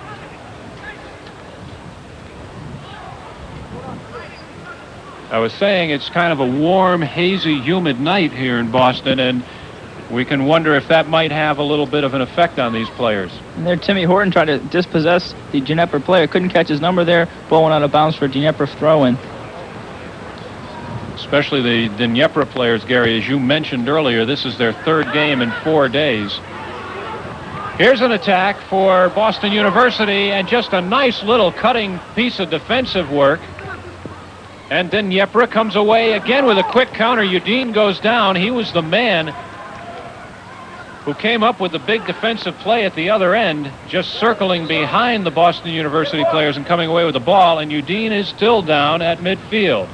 I was saying it's kind of a warm, hazy, humid night here in Boston, and we can wonder if that might have a little bit of an effect on these players. And there, Timmy Horton tried to dispossess the DNEPR player. Couldn't catch his number there. Ball went out of bounds for a DNEPR throw-in. Especially the DNEPR players, Gary, as you mentioned earlier, this is their third game in 4 days. Here's an attack for Boston University, and just a nice little cutting piece of defensive work. And DNEPR comes away again with a quick counter. Udine goes down. He was the man who came up with the big defensive play at the other end, just circling behind the Boston University players and coming away with the ball, and Udine is still down at midfield.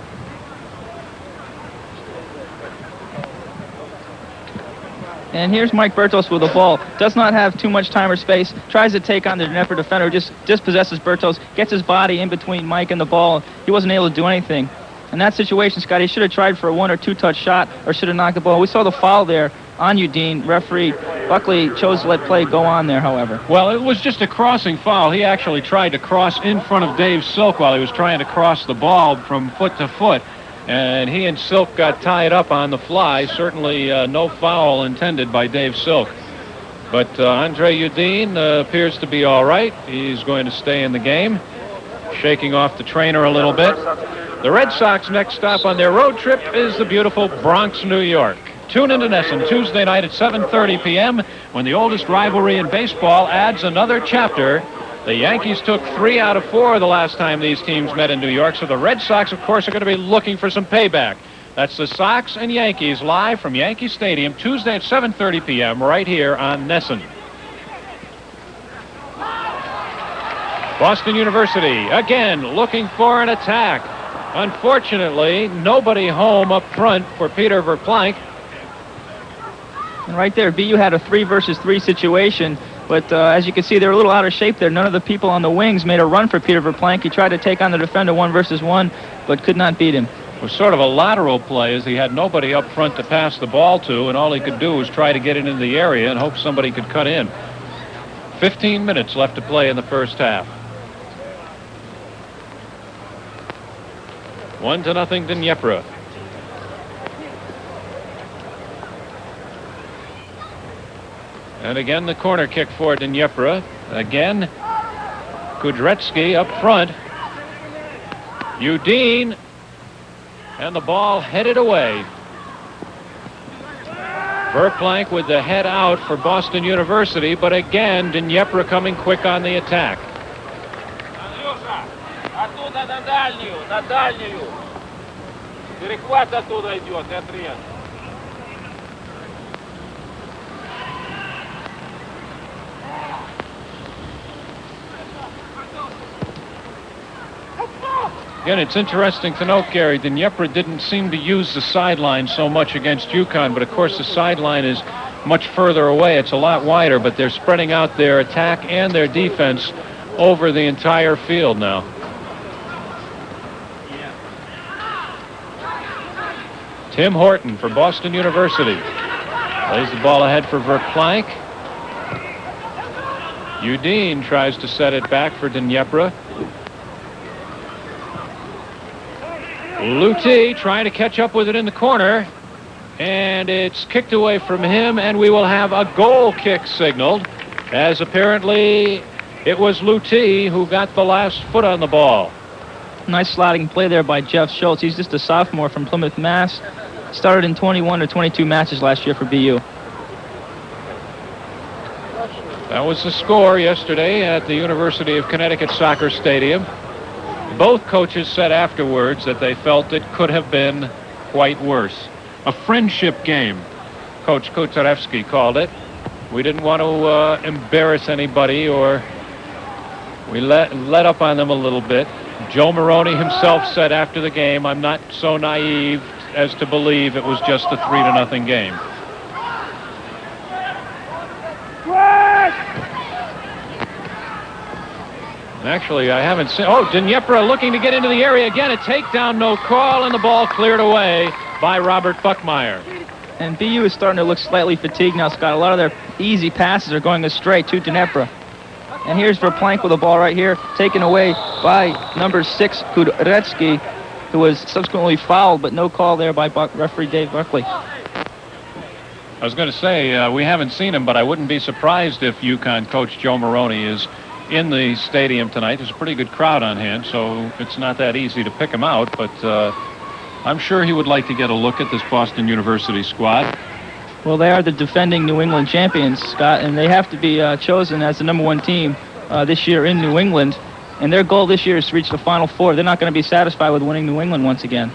And here's Mike Bertos with the ball. Does not have too much time or space. Tries to take on the DNEPR defender. Just dispossesses Bertos. Gets his body in between Mike and the ball. He wasn't able to do anything. In that situation, Scott, he should have tried for a 1 or 2 touch shot, or should have knocked the ball. We saw the foul there on Udine. Referee Buckley chose to let play go on there, however. Well, it was just a crossing foul. He actually tried to cross in front of Dave Silk while he was trying to cross the ball from foot to foot. And he and Silk got tied up on the fly. Certainly no foul intended by Dave Silk. But Andre Udine appears to be all right. He's going to stay in the game, shaking off the trainer a little bit. The Red Sox next stop on their road trip is the beautiful Bronx, New York. Tune into Nesson Tuesday night at 7:30 p.m. when the oldest rivalry in baseball adds another chapter. The Yankees took 3 out of 4 the last time these teams met in New York, so the Red Sox, of course, are going to be looking for some payback. That's the Sox and Yankees live from Yankee Stadium Tuesday at 7:30 p.m. right here on Nesson. Boston University again looking for an attack. Unfortunately, nobody home up front for Peter Verplank. And right there, BU had a 3 versus 3 situation. But as you can see, they're a little out of shape there. None of the people on the wings made a run for Peter Verplank. He tried to take on the defender 1 versus 1, but could not beat him. It was sort of a lateral play, as he had nobody up front to pass the ball to, and all he could do was try to get it into the area and hope somebody could cut in. 15 minutes left to play in the first half. 1-0 DNEPR. And again, the corner kick for DNEPR. Again, Kudretsky up front. Udine. And the ball headed away. Verplank with the head out for Boston University, but again, DNEPR coming quick on the attack. На дальнюю. Перехват оттуда идет, и отрез. Again, it's interesting to note, Gary, DNEPR didn't seem to use the sideline so much against UConn, but of course the sideline is much further away. It's a lot wider, but they're spreading out their attack and their defense over the entire field now. Tim Horton for Boston University. Plays the ball ahead for Verplank. Udine tries to set it back for DNEPR. Lutti trying to catch up with it in the corner. And it's kicked away from him, and we will have a goal kick signaled, as apparently it was Lutti who got the last foot on the ball. Nice sliding play there by Jeff Schultz. He's just a sophomore from Plymouth, Mass. Started in 21 or 22 matches last year for BU. That was the score yesterday at the University of Connecticut Soccer Stadium. Both coaches said afterwards that they felt it could have been quite worse. A friendship game, Coach Kutarewski called it. We didn't want to embarrass anybody, or we let up on them a little bit. Joe Maroney himself said after the game, "I'm not so naive as to believe it was just a 3-0 game." Actually, I haven't seen... Oh, DNEPR looking to get into the area again. A takedown, no call, and the ball cleared away by Robert Buckmeyer. And BU is starting to look slightly fatigued now, Scott. A lot of their easy passes are going astray to DNEPR. And here's Verplank with the ball right here, taken away by number 6, Kutarewski, who was subsequently fouled, but no call there by referee Dave Buckley. I was going to say, we haven't seen him, but I wouldn't be surprised if UConn coach Joe Maroney is in the stadium tonight. There's a pretty good crowd on hand, so it's not that easy to pick him out, but I'm sure he would like to get a look at this Boston University squad. Well, they are the defending New England champions, Scott, and they have to be chosen as the #1 team this year in New England, and their goal this year is to reach the Final Four. They're not going to be satisfied with winning New England once again.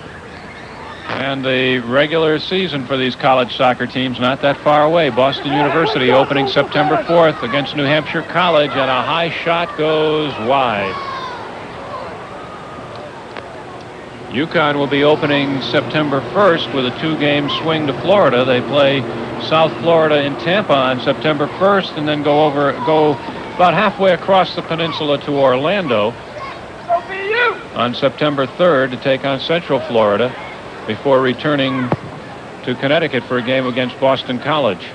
And the regular season for these college soccer teams not that far away. Boston University opening September 4th against New Hampshire College, and a high shot goes wide. UConn will be opening September 1st with a 2-game swing to Florida. They play South Florida in Tampa on September 1st and then go about halfway across the peninsula to Orlando on September 3rd to take on Central Florida, before returning to Connecticut for a game against Boston College.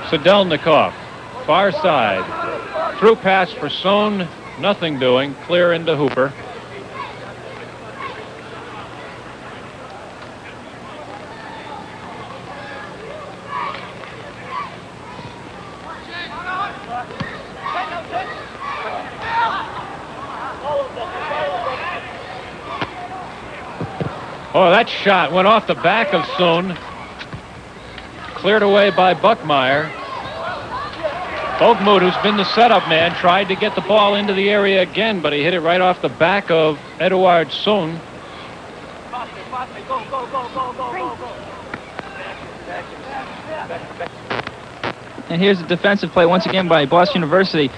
Sedelnikov, far side. Through pass for Sohn, nothing doing, clear into Hooper. Oh, that shot went off the back of Sohn. Cleared away by Buckmeyer. Bogmut, who's been the setup man, tried to get the ball into the area again, but he hit it right off the back of Eduard Sohn. And here's a defensive play once again by Boston University.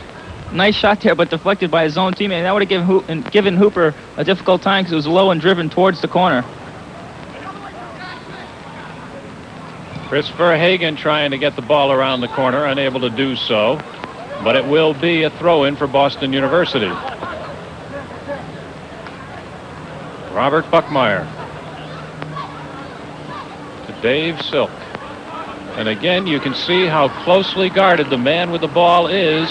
Nice shot there, but deflected by his own teammate. And that would have given Hooper a difficult time because it was low and driven towards the corner. Chris Verhagen trying to get the ball around the corner, unable to do so. But it will be a throw-in for Boston University. Robert Buckmeyer to Dave Silk. And again, you can see how closely guarded the man with the ball is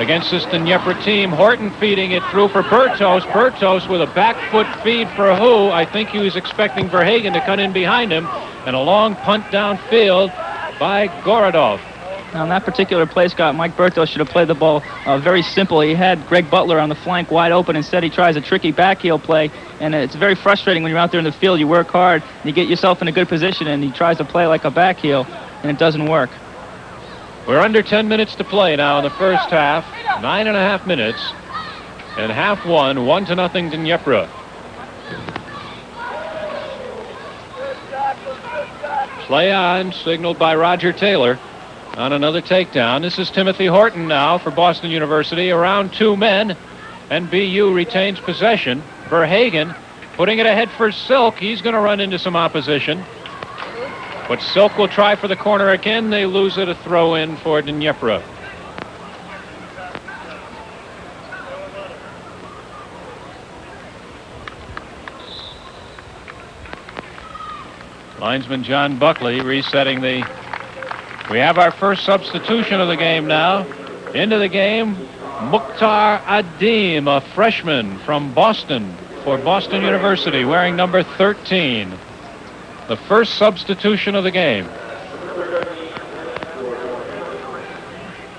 against this DNEPR team. Horton feeding it through for Bertos. Bertos with a back foot feed for who? I think he was expecting Verhagen to cut in behind him. And a long punt downfield by Gorodov. Now, on that particular play, Scott, Mike Bertos should have played the ball very simple. He had Greg Butler on the flank wide open. Instead, he tries a tricky backheel play. And it's very frustrating when you're out there in the field. You work hard, and you get yourself in a good position, and he tries to play like a backheel, and it doesn't work. We're under 10 minutes to play now in the first half. 9.5 minutes. And half one, 1-0 DNEPR. Play on, signaled by Roger Taylor on another takedown. This is Timothy Horton now for Boston University. Around 2 men, and BU retains possession. Verhagen putting it ahead for Silk. He's going to run into some opposition. But Silk will try for the corner again. They lose it, a throw in for DNEPR. Linesman John Buckley resetting the... We have our first substitution of the game now. Into the game, Mukhtar Adim, a freshman from Boston for Boston University, wearing number 13. The first substitution of the game.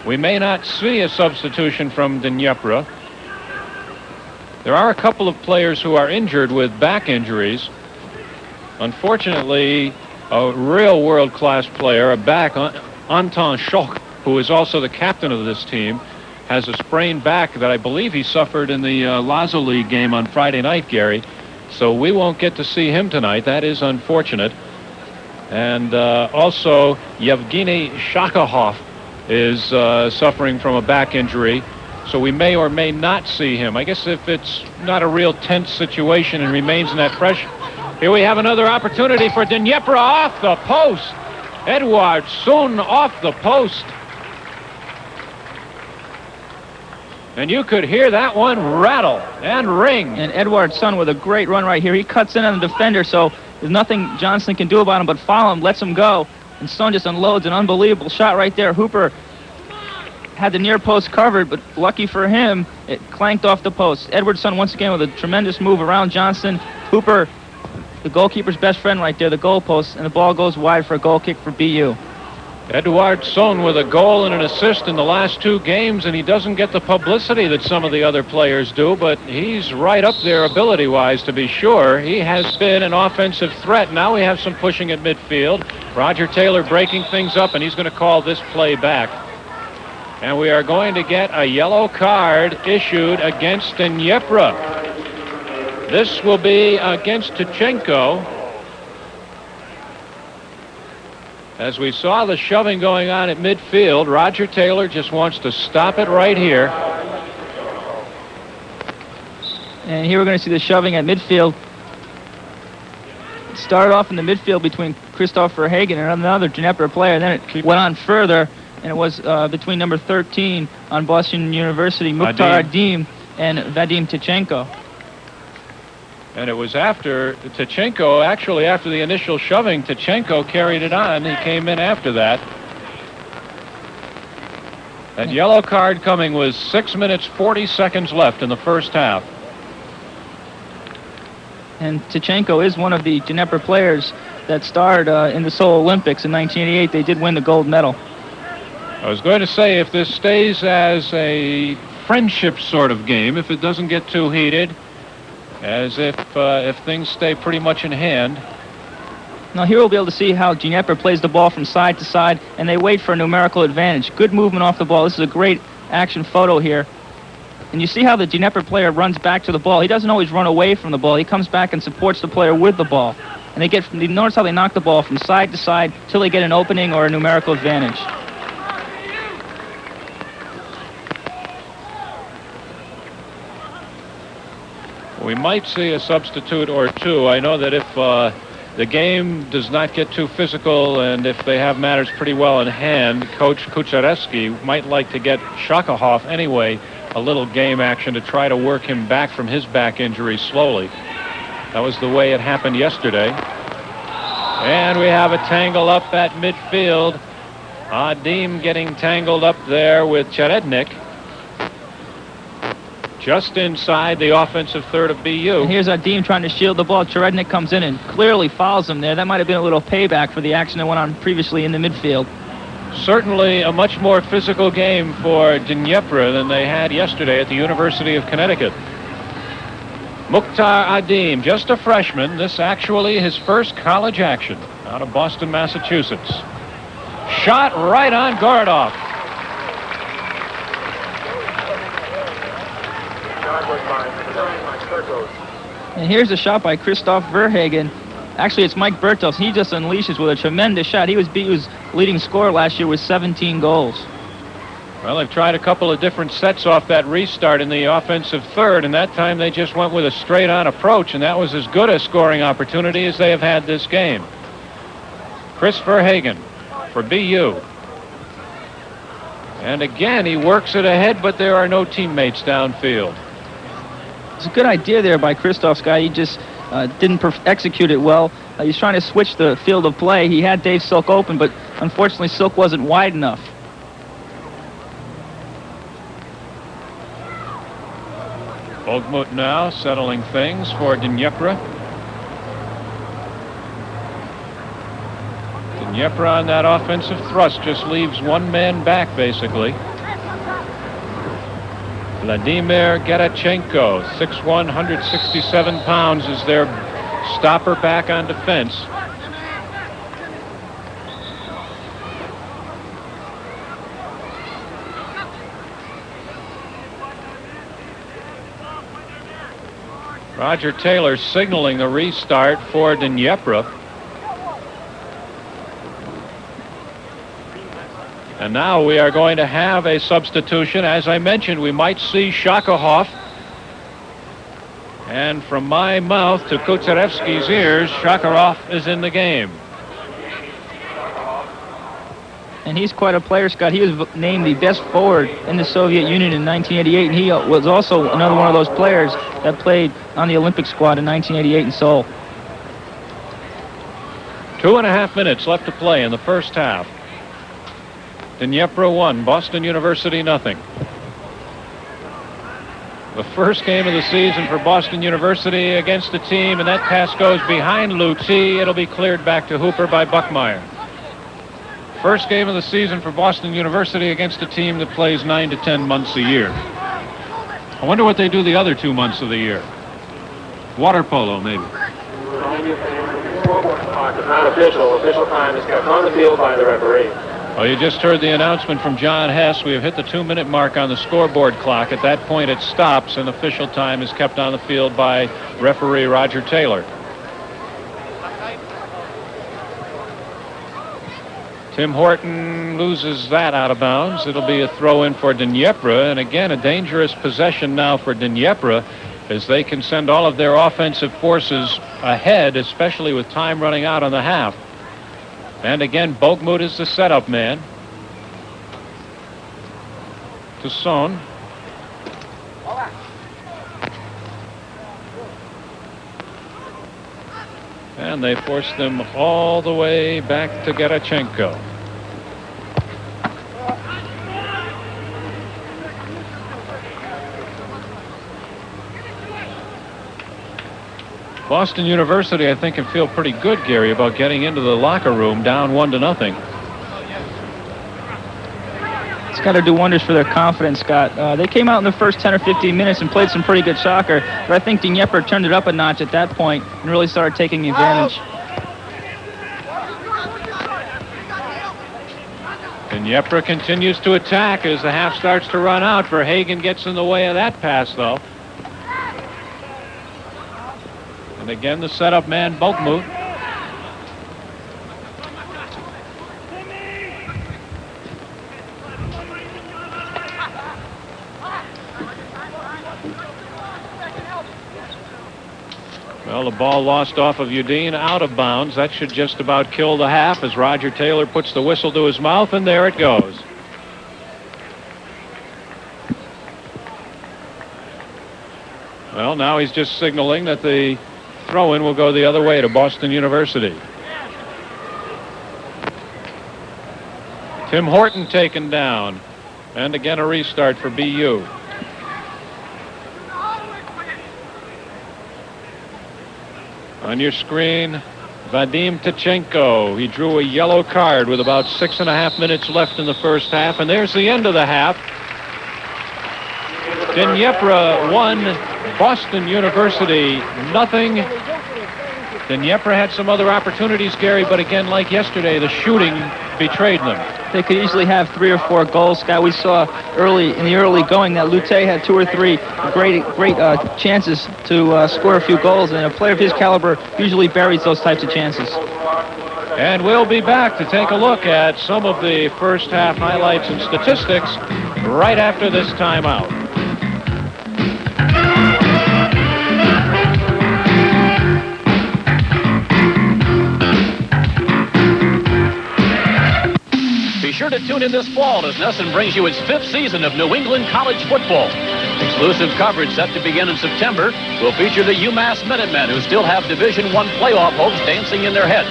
We may not see a substitution from DNEPR. There are a couple of players who are injured with back injuries. Unfortunately, a real world-class player, a back, Anton Schoch, who is also the captain of this team, has a sprained back that I believe he suffered in the Lazo League game on Friday night, Gary. So we won't get to see him tonight. That is unfortunate. And also, Yevgeny Shakhov is suffering from a back injury. So we may or may not see him. I guess if it's not a real tense situation and remains in that pressure. Here we have another opportunity for DNEPR off the post. Edward Sun off the post. And you could hear that one rattle and ring. And Edward Sun with a great run right here. He cuts in on the defender, so there's nothing Johnson can do about him but follow him, lets him go. And Sun just unloads an unbelievable shot right there. Hooper had the near post covered, but lucky for him, it clanked off the post. Edward Sun once again with a tremendous move around Johnson. Hooper, the goalkeeper's best friend right there, the goal post, and the ball goes wide for a goal kick for BU. Edward Son with a goal and an assist in the last 2 games, and he doesn't get the publicity that some of the other players do, but he's right up there ability-wise, to be sure. He has been an offensive threat. Now we have some pushing at midfield. Roger Taylor breaking things up, and he's going to call this play back. And we are going to get a yellow card issued against DNEPR. This will be against Tichenko. As we saw the shoving going on at midfield, Roger Taylor just wants to stop it right here. And here we're going to see the shoving at midfield. It started off in the midfield between Christopher Hagen and another DNEPR player. Then it went on further, and it was between number 13 on Boston University, Mukhtar Adim, and Vadim Tichenko. And it was after Tichenko, actually after the initial shoving, Tichenko carried it on. He came in after that. That yellow card coming with 6 minutes, 40 seconds left in the first half. And Tichenko is one of the DNEPR players that starred in the Seoul Olympics in 1988. They did win the gold medal. I was going to say, if this stays as a friendship sort of game, if it doesn't get too heated, as if things stay pretty much in hand. Now here we'll be able to see how DNEPR plays the ball from side to side, and they wait for a numerical advantage. Good movement off the ball. This is a great action photo here. And you see how the DNEPR player runs back to the ball. He doesn't always run away from the ball. He comes back and supports the player with the ball. And they notice how they knock the ball from side to side till they get an opening or a numerical advantage. We might see a substitute or two. I know that if the game does not get too physical and if they have matters pretty well in hand, Coach Kuchareski might like to get Shakhov anyway a little game action to try to work him back from his back injury slowly. That was the way it happened yesterday. And we have a tangle up at midfield. Adim getting tangled up there with Cherednik. Just inside the offensive third of BU. And here's Adim trying to shield the ball. Cherednik comes in and clearly fouls him there. That might have been a little payback for the action that went on previously in the midfield. Certainly a much more physical game for DNEPR than they had yesterday at the University of Connecticut. Mukhtar Adim, just a freshman. This actually his first college action out of Boston, Massachusetts. Shot right on Gordov. And here's a shot by Christoph Verhagen. Actually, it's Mike Bertos. He just unleashes with a tremendous shot. He was BU's leading scorer last year with 17 goals. Well, they've tried a couple of different sets off that restart in the offensive third, and that time they just went with a straight-on approach, and that was as good a scoring opportunity as they have had this game. Chris Verhagen for BU. And again, he works it ahead, but there are no teammates downfield. It's a good idea there by Christoph's guy. He just didn't execute it well. He's trying to switch the field of play. He had Dave Silk open, but unfortunately Silk wasn't wide enough. Bogmut now settling things for DNEPR. DNEPR on that offensive thrust just leaves one man back, basically. Vladimir Gerachenko, 6'1", 167 pounds, is their stopper back on defense. Roger Taylor signaling the restart for DNEPR. And now we are going to have a substitution. As I mentioned, we might see Shakahov. And from my mouth to Kutsarevsky's ears, Shakharov is in the game. And he's quite a player, Scott. He was named the best forward in the Soviet Union in 1988, and he was also another one of those players that played on the Olympic squad in 1988 in Seoul. 2.5 minutes left to play in the first half. DNEPR 1, Boston University nothing. The first game of the season for Boston University against a team, and that pass goes behind Lutti. It'll be cleared back to Hooper by Buckmeyer. First game of the season for Boston University against a team that plays 9 to 10 months a year. I wonder what they do the other 2 months of the year. Water polo, maybe. Not official. Official time is kept on the field by the referee. Well, you just heard the announcement from John Hess. We have hit the 2-minute mark on the scoreboard clock. At that point, it stops, and official time is kept on the field by referee Roger Taylor. Tim Horton loses that out of bounds. It'll be a throw-in for DNEPR, and again, a dangerous possession now for DNEPR, as they can send all of their offensive forces ahead, especially with time running out on the half. And again, Bogmut is the setup man. To Son. And they force them all the way back to Gerachenko. Boston University, I think, can feel pretty good, Gary, about getting into the locker room down 1-0. It's got to do wonders for their confidence, Scott. They came out in the first 10 or 15 minutes and played some pretty good soccer, but I think DNEPR turned it up a notch at that point and really started taking advantage. DNEPR continues to attack as the half starts to run out. Verhagen gets in the way of that pass, though. And again, the setup man, Bogmut. Well, the ball lost off of Udine out of bounds. That should just about kill the half as Roger Taylor puts the whistle to his mouth, and there it goes. Well, now he's just signaling that the throw-in will go the other way to Boston University. Tim Horton taken down. And again, a restart for BU. On your screen, Vadim Tkachenko. He drew a yellow card with about 6.5 minutes left in the first half. And there's the end of the half. DNEPR 1, Boston University nothing. DNEPR had some other opportunities, Gary, but again, like yesterday, the shooting betrayed them. They could easily have 3 or 4 goals, Scott. We saw in the early going that Lutte had 2 or 3 great chances to score a few goals, and a player of his caliber usually buries those types of chances. And we'll be back to take a look at some of the first half highlights and statistics right after this timeout. Be sure to tune in this fall as NESN brings you its 5th season of New England college football. Exclusive coverage set to begin in September will feature the UMass Minutemen, who still have Division I playoff hopes dancing in their heads.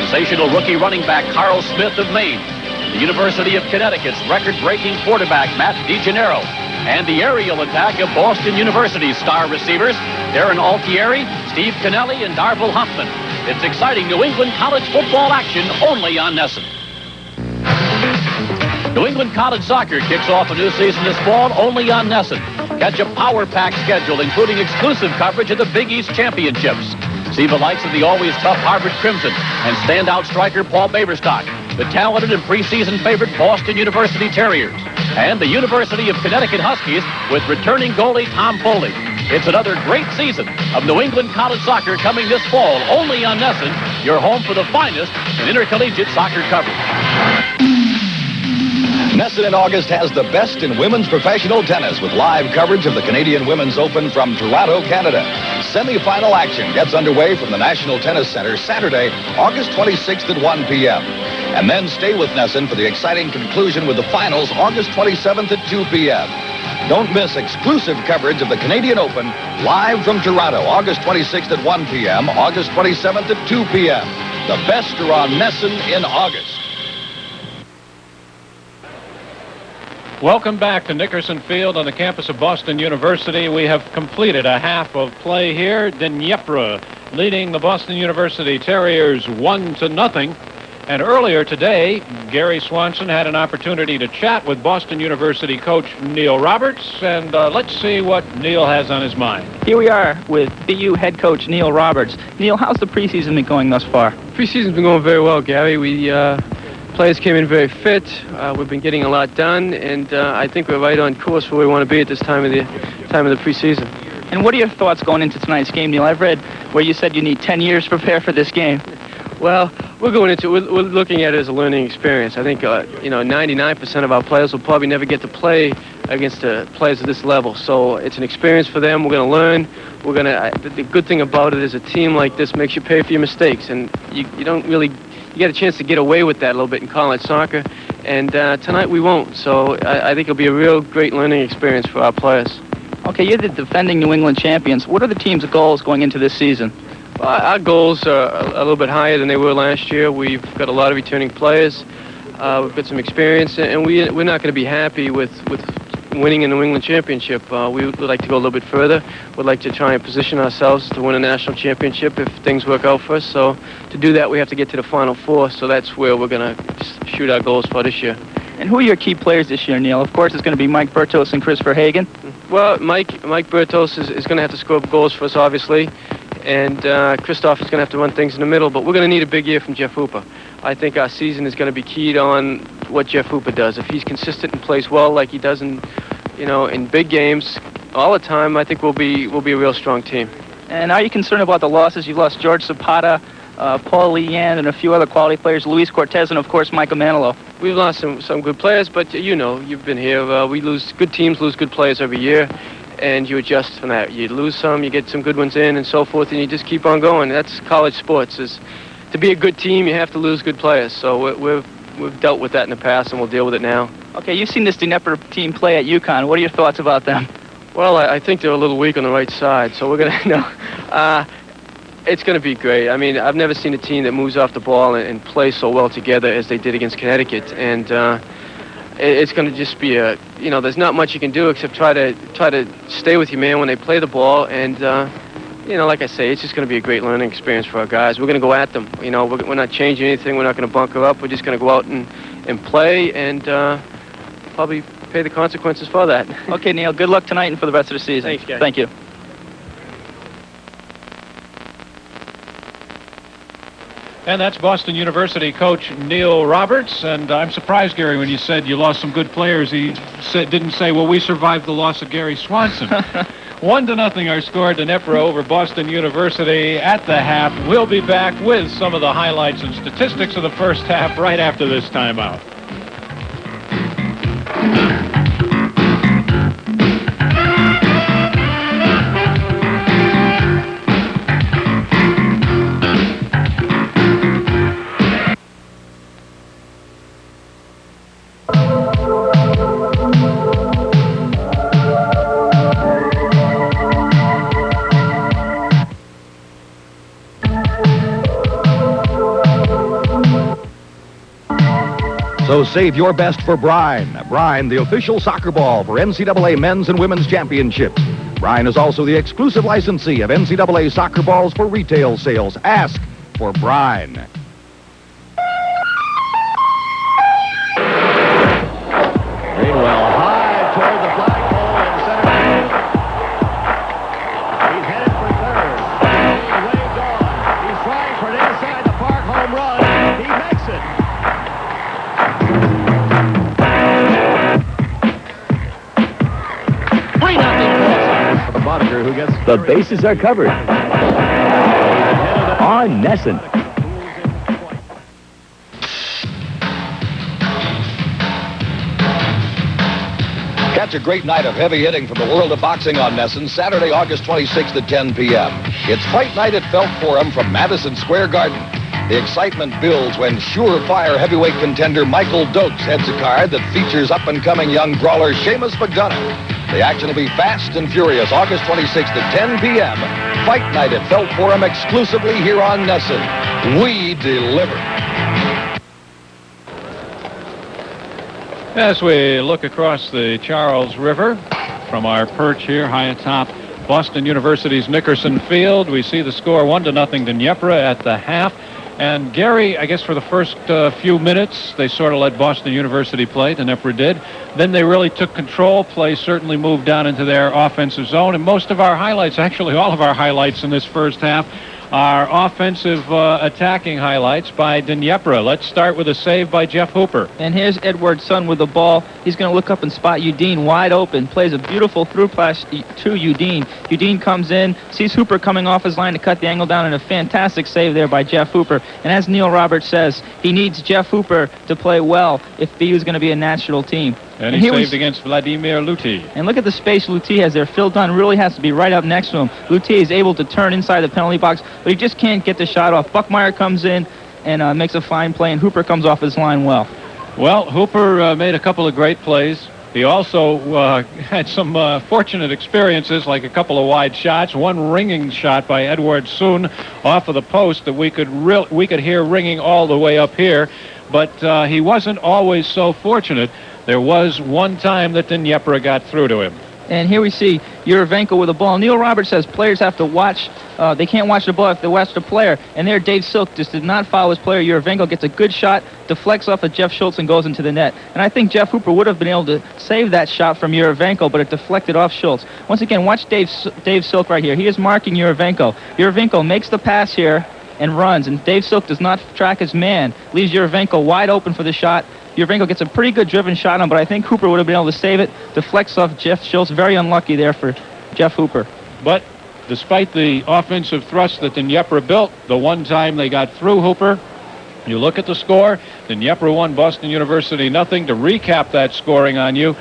Sensational rookie running back Carl Smith of Maine, the University of Connecticut's record-breaking quarterback Matt DeGennaro, and the aerial attack of Boston University's star receivers Darren Altieri, Steve Kennelly, and Darville Hoffman. It's exciting New England college football action only on NESN. New England College Soccer kicks off a new season this fall only on NESN. Catch a power-packed schedule, including exclusive coverage of the Big East Championships. See the likes of the always tough Harvard Crimson and standout striker Paul Baverstock, the talented and preseason favorite Boston University Terriers, and the University of Connecticut Huskies with returning goalie Tom Foley. It's another great season of New England college soccer coming this fall only on Nesson, your home for the finest in intercollegiate soccer coverage. Nesson in August has the best in women's professional tennis with live coverage of the Canadian Women's Open from Toronto, Canada. Semi-final action gets underway from the National Tennis Center Saturday, August 26th at 1 p.m. And then stay with Nesson for the exciting conclusion with the finals August 27th at 2 p.m. Don't miss exclusive coverage of the Canadian Open live from Toronto, August 26th at 1 p.m., August 27th at 2 p.m. The best are on Nesson in August. Welcome back to Nickerson Field on the campus of Boston University. We have completed a half of play here. DNEPR leading the Boston University Terriers 1-0. And earlier today, Gary Swanson had an opportunity to chat with Boston University coach Neil Roberts. And let's see what Neil has on his mind. Here we are with BU head coach Neil Roberts. Neil, how's the preseason been going thus far? Preseason's been going very well, Gary. Players came in very fit. We've been getting a lot done, and I think we're right on course for where we want to be at this time of the preseason. And what are your thoughts going into tonight's game, Neil? I've read where you said you need 10 years to prepare for this game. Well, we're looking at it as a learning experience. I think 99% of our players will probably never get to play against players at this level. So it's an experience for them. We're going to learn. The good thing about it is a team like this makes you pay for your mistakes, and you get a chance to get away with that a little bit in college soccer. And tonight we won't. So I think it'll be a real great learning experience for our players. Okay, you're the defending New England champions. What are the team's goals going into this season? Our goals are a little bit higher than they were last year. We've got a lot of returning players. We've got some experience, and we're not going to be happy with winning a New England championship. We would like to go a little bit further. We'd like to try and position ourselves to win a national championship if things work out for us. So to do that, we have to get to the Final Four. So that's where we're going to shoot our goals for this year. And who are your key players this year, Neil? Of course, it's going to be Mike Bertos and Christopher Hagan. Well, Mike Bertos is going to have to score goals for us, obviously. And Christoph is going to have to run things in the middle, but we're going to need a big year from Jeff Hooper. I think our season is going to be keyed on what Jeff Hooper does. If he's consistent and plays well like he does in big games all the time, I think we'll be a real strong team. And are you concerned about the losses? You've lost George Zapata, Paul Leanne, and a few other quality players, Luis Cortez, and of course Michael Manilow. We've lost some good players, but you've been here. We lose good teams, lose good players every year. And you adjust from that. You lose some, you get some good ones in, and so forth, and you just keep on going. That's college sports. To be a good team, you have to lose good players. So we've dealt with that in the past, and we'll deal with it now. Okay, you've seen this DNEPR team play at UConn. What are your thoughts about them? Well, I think they're a little weak on the right side, so we're gonna it's gonna be great. I mean, I've never seen a team that moves off the ball and play so well together as they did against Connecticut, and it's going to just be there's not much you can do except try to stay with your man when they play the ball, and like I say, it's just going to be a great learning experience for our guys. We're going to go at them. We're not changing anything. We're not going to bunker up. We're just going to go out and play, and probably pay the consequences for that. Okay, Neil, good luck tonight and for the rest of the season. Thanks, guys. Thank you. And that's Boston University coach Neil Roberts. And I'm surprised, Gary, when you said you lost some good players. He didn't say, well, we survived the loss of Gary Swanson. 1-0 our score, DNEPR over Boston University at the half. We'll be back with some of the highlights and statistics of the first half right after this timeout. So save your best for Brine. Brine, the official soccer ball for NCAA men's and women's championships. Brine is also the exclusive licensee of NCAA soccer balls for retail sales. Ask for Brine. Greenwell high toward the flagpole in center field. He's headed for third. He waved on. He's trying for an inside the park home run. He makes it. 3-0 for the bottom The bases are covered. On Nesson. Catch a great night of heavy hitting from the world of boxing on Nesson, Saturday, August 26th at 10 p.m. It's Fight Night at Felt Forum from Madison Square Garden. The excitement builds when surefire heavyweight contender Michael Dokes heads a card that features up-and-coming young brawler Seamus McDonough. The action will be fast and furious, August 26th at 10 p.m. Fight Night at Felt Forum exclusively here on Nesson. We deliver. As we look across the Charles River from our perch here high atop Boston University's Nickerson Field, we see the score 1-0 Dnepr at the half. And Gary, I guess for the first few minutes, they sort of let Boston University play. Dnepr did. Then they really took control. Play certainly moved down into their offensive zone. And most of our highlights, actually all of our highlights in this first half, are offensive attacking highlights by Dnepr. Let's start with a save by Jeff Hooper. And here's Edward Sun with the ball. He's going to look up and spot Udine wide open. Plays a beautiful through pass to Udine. Udine comes in, sees Hooper coming off his line to cut the angle down, and a fantastic save there by Jeff Hooper. And as Neil Roberts says, he needs Jeff Hooper to play well if BU is going to be a national team. And he saved against Vladimir Luty. And look at the space Luty has there. Phil Dunn really has to be right up next to him. Luty is able to turn inside the penalty box, but he just can't get the shot off. Buckmeyer comes in and makes a fine play, and Hooper comes off his line well. Well, Hooper made a couple of great plays. He also had some fortunate experiences, like a couple of wide shots, one ringing shot by Edward Soon off of the post that we could hear ringing all the way up here, but he wasn't always so fortunate. There was one time that Dnepr got through to him. And here we see Yuravenko with the ball. Neil Roberts says players have to watch. They can't watch the ball if they watch the player. And there, Dave Silk just did not follow his player. Yuravenko gets a good shot, deflects off of Jeff Schultz, and goes into the net. And I think Jeff Hooper would have been able to save that shot from Yuravenko, but it deflected off Schultz. Once again, watch Dave Silk right here. He is marking Yuravenko. Yuravenko makes the pass here and runs, and Dave Silk does not track his man. Leaves Yuravenko wide open for the shot. Yuravenko gets a pretty good driven shot on, but I think Hooper would have been able to save it. Deflects off Jeff Schultz. Very unlucky there for Jeff Hooper. But despite the offensive thrust that Dnepr built, the one time they got through Hooper, you look at the score, Dnepr won, Boston University nothing. To recap that scoring on you,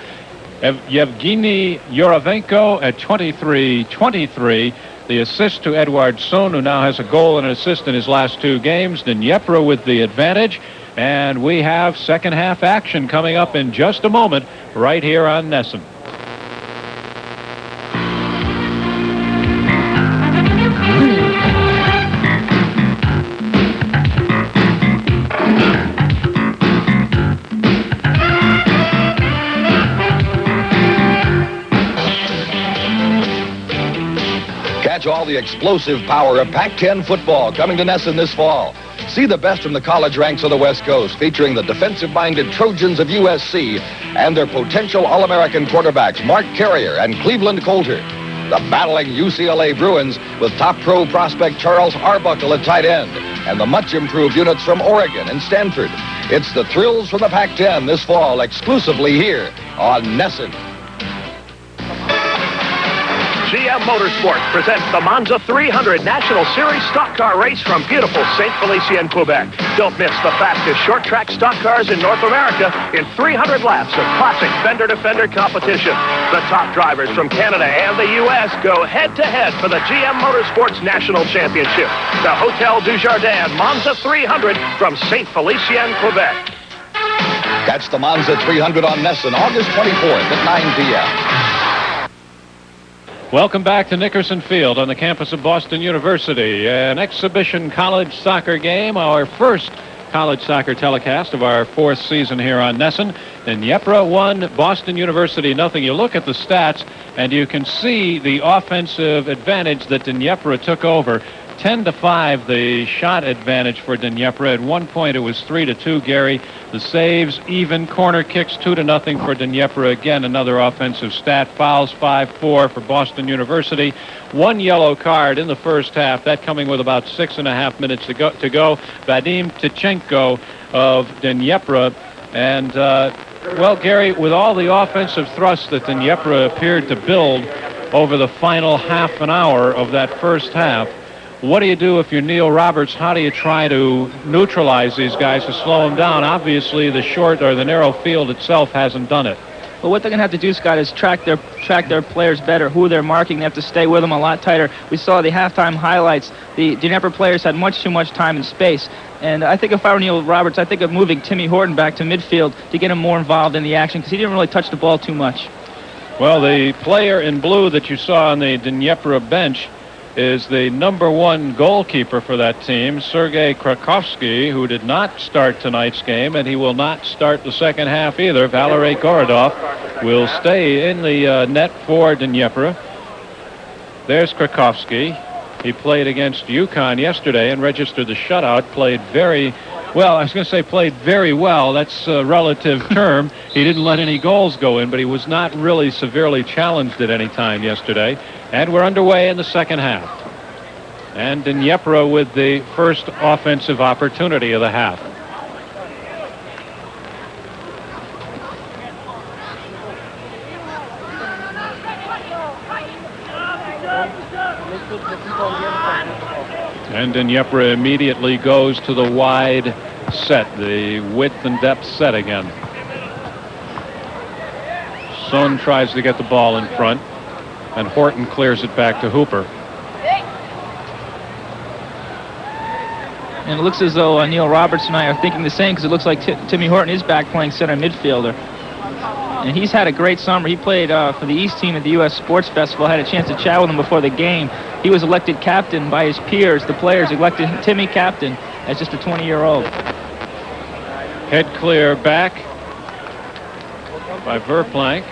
Yevgeny Yuravenko at 23-23. The assist to Edward Soon, who now has a goal and an assist in his last two games. Dnepr with the advantage. And we have second half action coming up in just a moment right here on Nesson. Catch all the explosive power of Pac-10 football coming to Nesson this fall. See the best from the college ranks of the West Coast, featuring the defensive-minded Trojans of USC and their potential All-American quarterbacks Mark Carrier and Cleveland Coulter. The battling UCLA Bruins with top pro prospect Charles Arbuckle at tight end, and the much-improved units from Oregon and Stanford. It's the thrills from the Pac-10 this fall, exclusively here on Nesson. GM Motorsports presents the Monza 300 National Series Stock Car Race from beautiful St. Félicien in Quebec. Don't miss the fastest short-track stock cars in North America in 300 laps of classic fender-to-fender competition. The top drivers from Canada and the U.S. go head-to-head for the GM Motorsports National Championship. The Hotel du Jardin Monza 300 from St. Félicien, Quebec. Catch the Monza 300 on Nesson August 24th at 9 p.m. Welcome back to Nickerson Field on the campus of Boston University. An exhibition college soccer game, our first college soccer telecast of our fourth season here on Nesson. Dnepr won, Boston University nothing. You look at the stats and you can see the offensive advantage that Dnepr took over. 10-5, the shot advantage for Dnepr. At one point, it was 3-2, Gary. The saves, even. Corner kicks, 2-0 for Dnepr. Again, another offensive stat. Fouls, 5-4 for Boston University. One yellow card in the first half, that coming with about 6.5 minutes to go. Vadim Tichenko of Dnepr. And, well, Gary, with all the offensive thrust that Dnepr appeared to build, over the final half an hour of that first half. What do you do if you're Neil Roberts? How do you try to neutralize these guys to slow them down? Obviously, the short or the narrow field itself hasn't done it. But what they're going to have to do, Scott, is track their players better, who they're marking. They have to stay with them a lot tighter. We saw the halftime highlights. The DNEPR players had much too much time and space. And I think if I were Neil Roberts, I think of moving Timmy Horton back to midfield to get him more involved in the action, because he didn't really touch the ball too much. Well, the player in blue that you saw on the DNEPR bench is the #1 goalkeeper for that team, Sergei Krakovsky, who did not start tonight's game, and he will not start the second half either. Valery Gorodov will stay in the net for DNEPR. There's Krakovsky. He played against UConn yesterday and registered the shutout, played very well. I was going to say played very well. That's a relative term. He didn't let any goals go in, but he was not really severely challenged at any time yesterday. And we're underway in the second half. And DNEPR with the first offensive opportunity of the half. And DNEPR immediately goes to the wide set, the width and depth set again. Son tries to get the ball in front, and Horton clears it back to Hooper. And it looks as though Neil Roberts and I are thinking the same, because it looks like Timmy Horton is back playing center midfielder. And he's had a great summer. He played for the East team at the U.S. Sports Festival. Had a chance to chat with him before the game. He was elected captain by his peers. The players elected Timmy captain as just a 20-year-old. Head clear back by Verplank.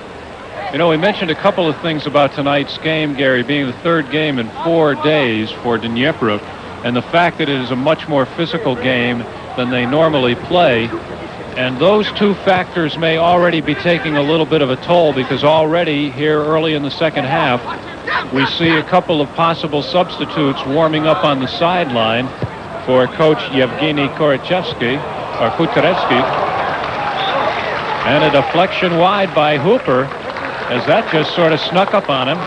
You know, we mentioned a couple of things about tonight's game, Gary, being the third game in 4 days for DNEPR, and the fact that it is a much more physical game than they normally play. And those two factors may already be taking a little bit of a toll, because already here early in the second half, we see a couple of possible substitutes warming up on the sideline for coach Yevgeny Kutretsky. And a deflection wide by Hooper, as that just sort of snuck up on him.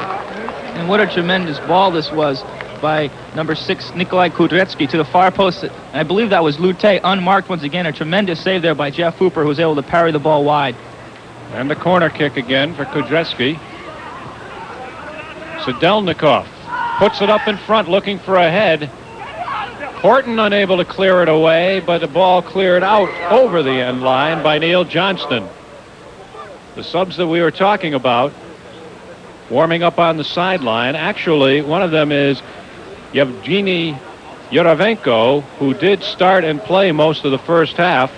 And what a tremendous ball this was by number 6, Nikolai Kutretsky, to the far post. And I believe that was Lute, unmarked once again. A tremendous save there by Jeff Hooper, who was able to parry the ball wide. And the corner kick again for Kutretsky. Sadelnikov puts it up in front, looking for a head. Horton unable to clear it away, but the ball cleared out over the end line by Neil Johnston. The subs that we were talking about warming up on the sideline, actually one of them is Yevgeny Yuravenko, who did start and play most of the first half.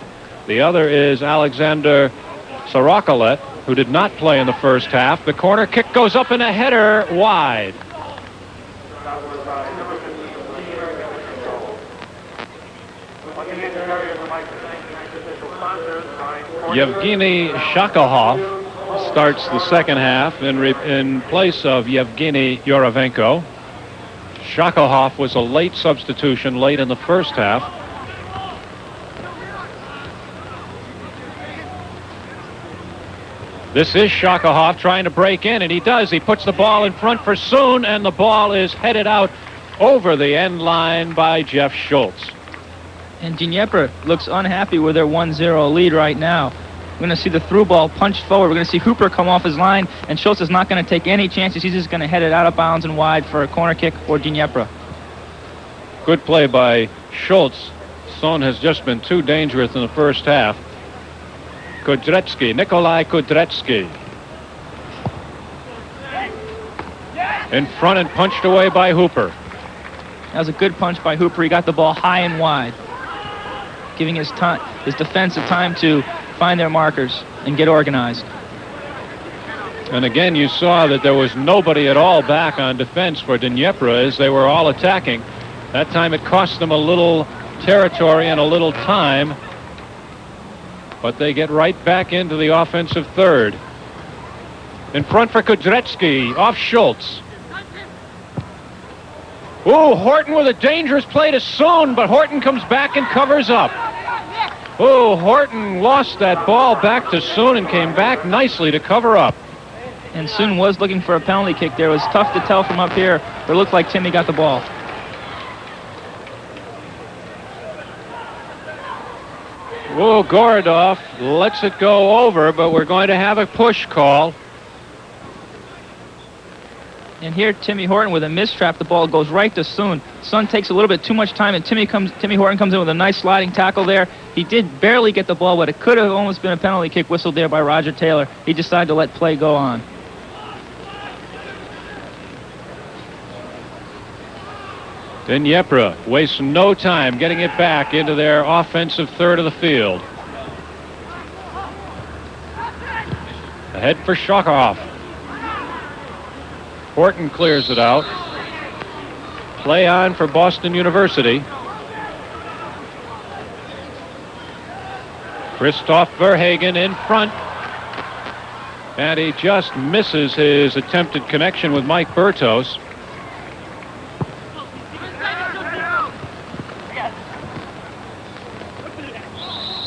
The other is Alexander Sorokolet, who did not play in the first half. The corner kick goes up in a header wide. Yevgeny Shakohov starts the second half in place of Yevgeny Yuravenko. Shakohov was a late substitution late in the first half. This is Shakohov trying to break in, and he does. He puts the ball in front for Soon, and the ball is headed out over the end line by Jeff Schultz. And DNEPR looks unhappy with their 1-0 lead right now. We're going to see the through ball punched forward. We're going to see Hooper come off his line, and Schultz is not going to take any chances. He's just going to head it out of bounds and wide for a corner kick for DNEPR. Good play by Schultz. Son has just been too dangerous in the first half. Kutretsky, Nikolai Kutretsky. In front and punched away by Hooper. That was a good punch by Hooper. He got the ball high and wide, giving his defensive time to find their markers and get organized. And again, you saw that there was nobody at all back on defense for DNEPR as they were all attacking. That time it cost them a little territory and a little time, but they get right back into the offensive third. In front for Kutretsky, off Schultz. Oh, Horton with a dangerous play to Soon, but Horton comes back and covers up. Oh, Horton lost that ball back to Soon and came back nicely to cover up. And Soon was looking for a penalty kick there. It was tough to tell from up here, but it looked like Timmy got the ball. Well, Gorodov lets it go over, but we're going to have a push call. And here Timmy Horton with a mistrap. The ball goes right to Soon. Sun takes a little bit too much time, and Timmy Horton comes in with a nice sliding tackle there. He did barely get the ball, but it could have almost been a penalty kick whistled there by Roger Taylor. He decided to let play go on. DNEPR wastes no time getting it back into their offensive third of the field. Ahead for Shakov. Horton clears it out. Play on for Boston University. Christoph Verhagen in front. And he just misses his attempted connection with Mike Bertos.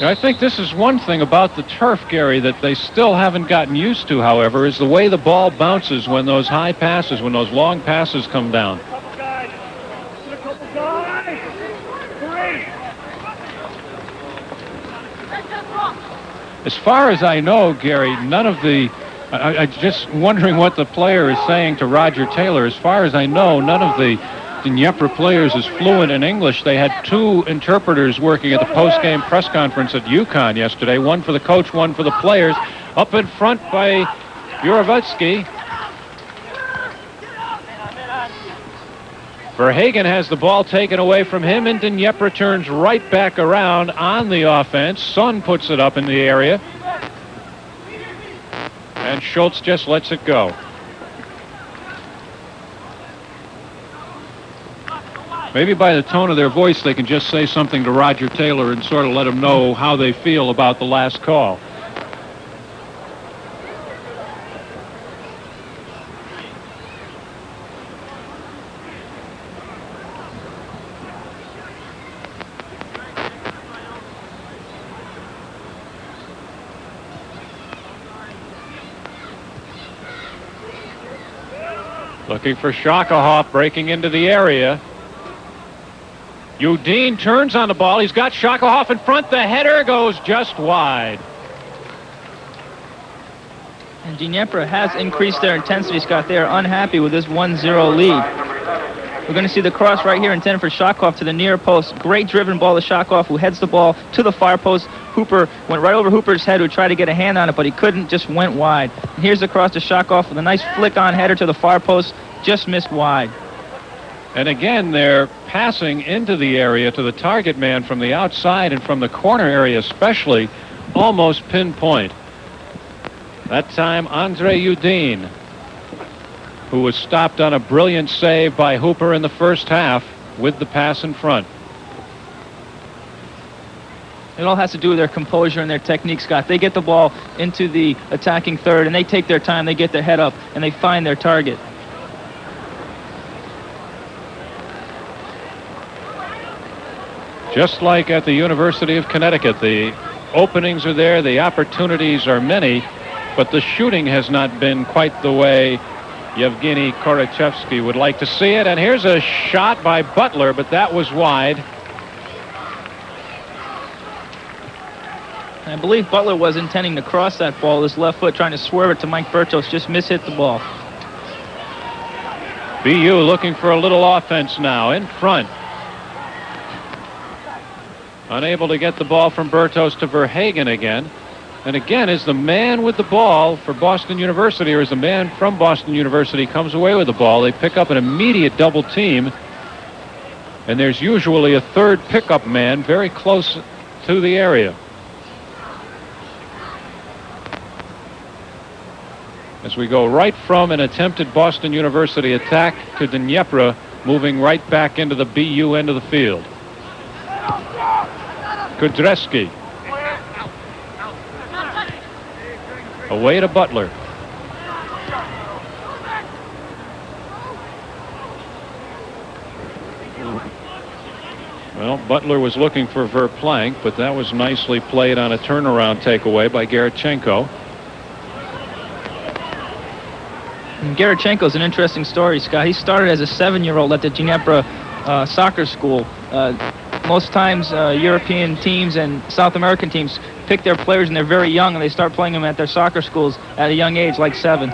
I think this is one thing about the turf, Gary, that they still haven't gotten used to, however, is the way the ball bounces when those high passes, when those long passes come down. As far as I know, Gary, none of the... I'm just wondering what the player is saying to Roger Taylor. As far as I know, none of the DNEPR players is fluent in English. They had two interpreters working at the post-game press conference at UConn yesterday, one for the coach, one for the players. Up in front by Juravetsky. Verhagen has the ball taken away from him, and DNEPR turns right back around on the offense. Sun puts it up in the area. And Schultz just lets it go. Maybe by the tone of their voice, they can just say something to Roger Taylor and sort of let him know how they feel about the last call. Looking for Shakahov breaking into the area. Udine turns on the ball. He's got Shakahov in front. The header goes just wide. And DNEPR has increased their intensity, Scott. They are unhappy with this 1-0 lead. We're going to see the cross right here intended for Shakov to the near post. Great driven ball to Shakov, who heads the ball to the far post. Hooper went right over Hooper's head, who tried to get a hand on it, but he couldn't, just went wide. And here's the cross to Shakov with a nice flick-on header to the far post, just missed wide. And again, they're passing into the area to the target man from the outside and from the corner area especially, almost pinpoint. That time, Andre Udine, who was stopped on a brilliant save by Hooper in the first half with the pass in front. It all has to do with their composure and their technique, Scott. They get the ball into the attacking third, and they take their time, they get their head up, and they find their target. Just like at the University of Connecticut, the openings are there, the opportunities are many, but the shooting has not been quite the way Yevgeny Korachevsky would like to see it. And here's a shot by Butler, but that was wide. I believe Butler was intending to cross that ball, his left foot, trying to swerve it to Mike Bertos, just mishit the ball. BU looking for a little offense now, in front. Unable to get the ball from Bertos to Verhagen again. And again, as the man with the ball for Boston University, or as the man from Boston University comes away with the ball, they pick up an immediate double team. And there's usually a third pickup man very close to the area. As we go right from an attempted Boston University attack to DNEPR, moving right back into the BU end of the field. Kudreski. Away to Butler. Well, Butler was looking for Verplank, but that was nicely played on a turnaround takeaway by Garichenko. And Garachenko's an interesting story, Scott. He started as a 7-year-old at the DNEPR soccer school. Most times, European teams and South American teams pick their players and they're very young, and they start playing them at their soccer schools at a young age, like 7.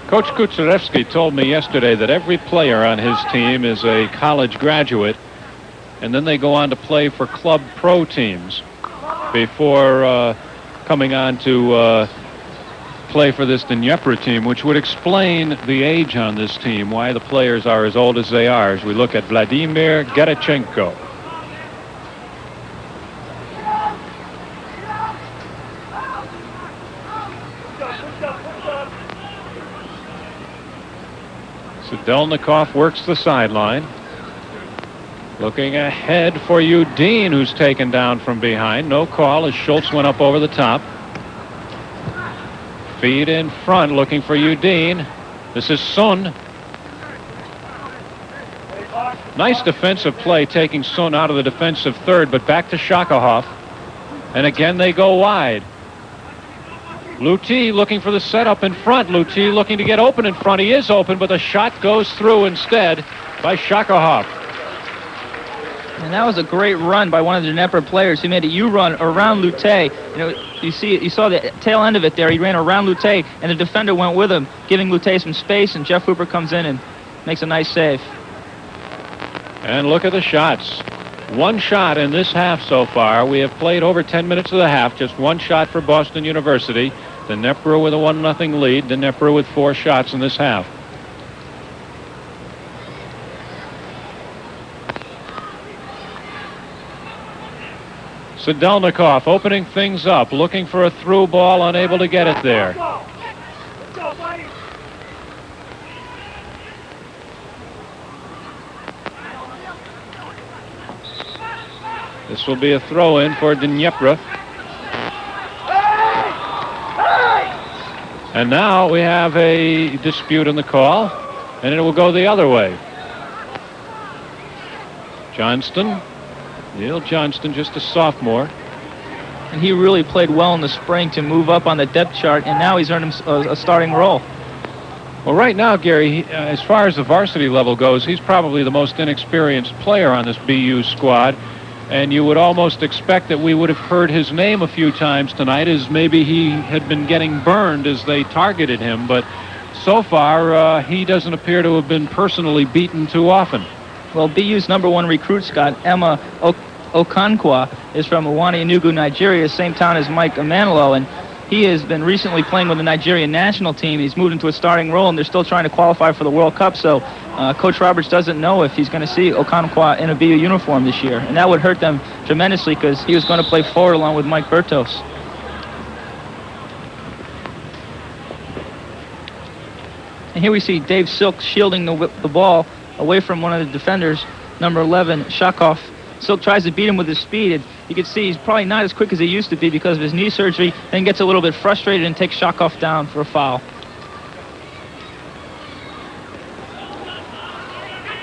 Coach Kuczerewski told me yesterday that every player on his team is a college graduate, and then they go on to play for club pro teams before coming on to play for this DNEPR team, which would explain the age on this team, why the players are as old as they are, as we look at Vladimir Garachenko. Delnikov works the sideline. Looking ahead for Udine, who's taken down from behind. No call as Schultz went up over the top. Feed in front, looking for Udine. This is Sun. Nice defensive play, taking Sun out of the defensive third, but back to Shakahov. And again, they go wide. Lutti looking for the setup in front. Lutti looking to get open in front. He is open, but the shot goes through instead by Shakahov. And that was a great run by one of the DNEPR players. He made a U-run around Lutte. You saw the tail end of it there. He ran around Lutte, and the defender went with him, giving Lutte some space, and Jeff Hooper comes in and makes a nice save. And look at the shots. One shot in this half so far. We have played over 10 minutes of the half. Just one shot for Boston University. DNEPR with a 1-0 lead. DNEPR with 4 shots in this half. Sedelnikov opening things up, looking for a through ball, unable to get it there. This will be a throw-in for DNEPR. And now we have a dispute in the call, and it will go the other way. Johnston, Neil Johnston, just a sophomore. And he really played well in the spring to move up on the depth chart, and now he's earned him a starting role. Well, right now, Gary, as far as the varsity level goes, he's probably the most inexperienced player on this BU squad. And you would almost expect that we would have heard his name a few times tonight, as maybe he had been getting burned as they targeted him. But so far, he doesn't appear to have been personally beaten too often. Well, BU's #1 recruit, Scott, Emma Okonkwo, is from Iwani Enugu, Nigeria, same town as Mike Amanilo, and he has been recently playing with the Nigerian national team. He's moved into a starting role, and they're still trying to qualify for the World Cup, so Coach Roberts doesn't know if he's going to see Okonkwo in a BU uniform this year, and that would hurt them tremendously because he was going to play forward along with Mike Bertos. And here we see Dave Silk shielding the ball away from one of the defenders, number 11, Shakov. Silk tries to beat him with his speed. And you can see he's probably not as quick as he used to be because of his knee surgery, then gets a little bit frustrated and takes Shakov down for a foul.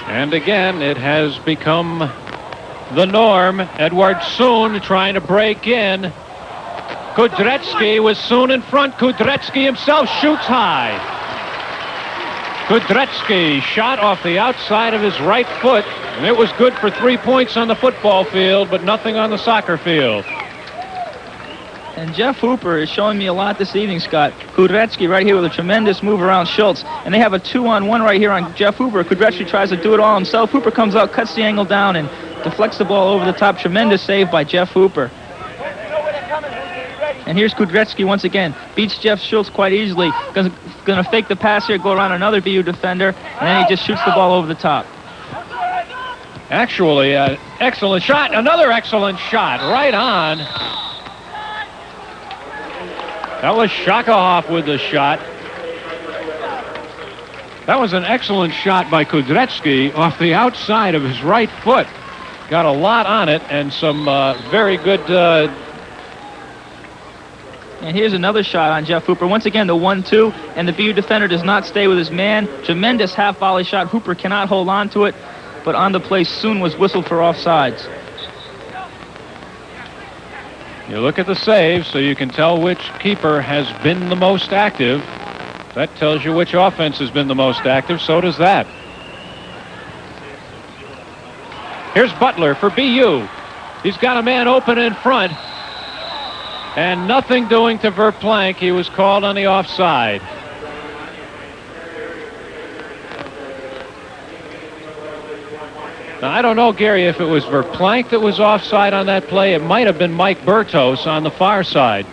And again, it has become the norm. Edward Soon trying to break in. Kudretsky with Soon in front. Kudretsky himself shoots high. Kudretsky shot off the outside of his right foot, and it was good for 3 points on the football field, but nothing on the soccer field. And Jeff Hooper is showing me a lot this evening, Scott. Kudretsky right here with a tremendous move around Schultz. And they have a 2-on-1 right here on Jeff Hooper. Kudretsky tries to do it all himself. Hooper comes out, cuts the angle down, and deflects the ball over the top. Tremendous save by Jeff Hooper. And here's Kudretsky once again. Beats Jeff Schultz quite easily. Going to fake the pass here, go around another BU defender, and then he just shoots the ball over the top. Actually, excellent shot. Another excellent shot. Right on. That was Shakahov with the shot. That was an excellent shot by Kudretsky off the outside of his right foot. Got a lot on it and some very good... And here's another shot on Jeff Hooper. Once again, the 1-2, and the BU defender does not stay with his man. Tremendous half volley shot. Hooper cannot hold on to it, but on the play, Soon was whistled for offsides. You look at the saves so you can tell which keeper has been the most active. That tells you which offense has been the most active. So does that. Here's Butler for BU. He's got a man open in front. And nothing doing to Verplank. He was called on the offside. Now, I don't know, Gary, if it was Verplank that was offside on that play. It might have been Mike Bertos on the far side.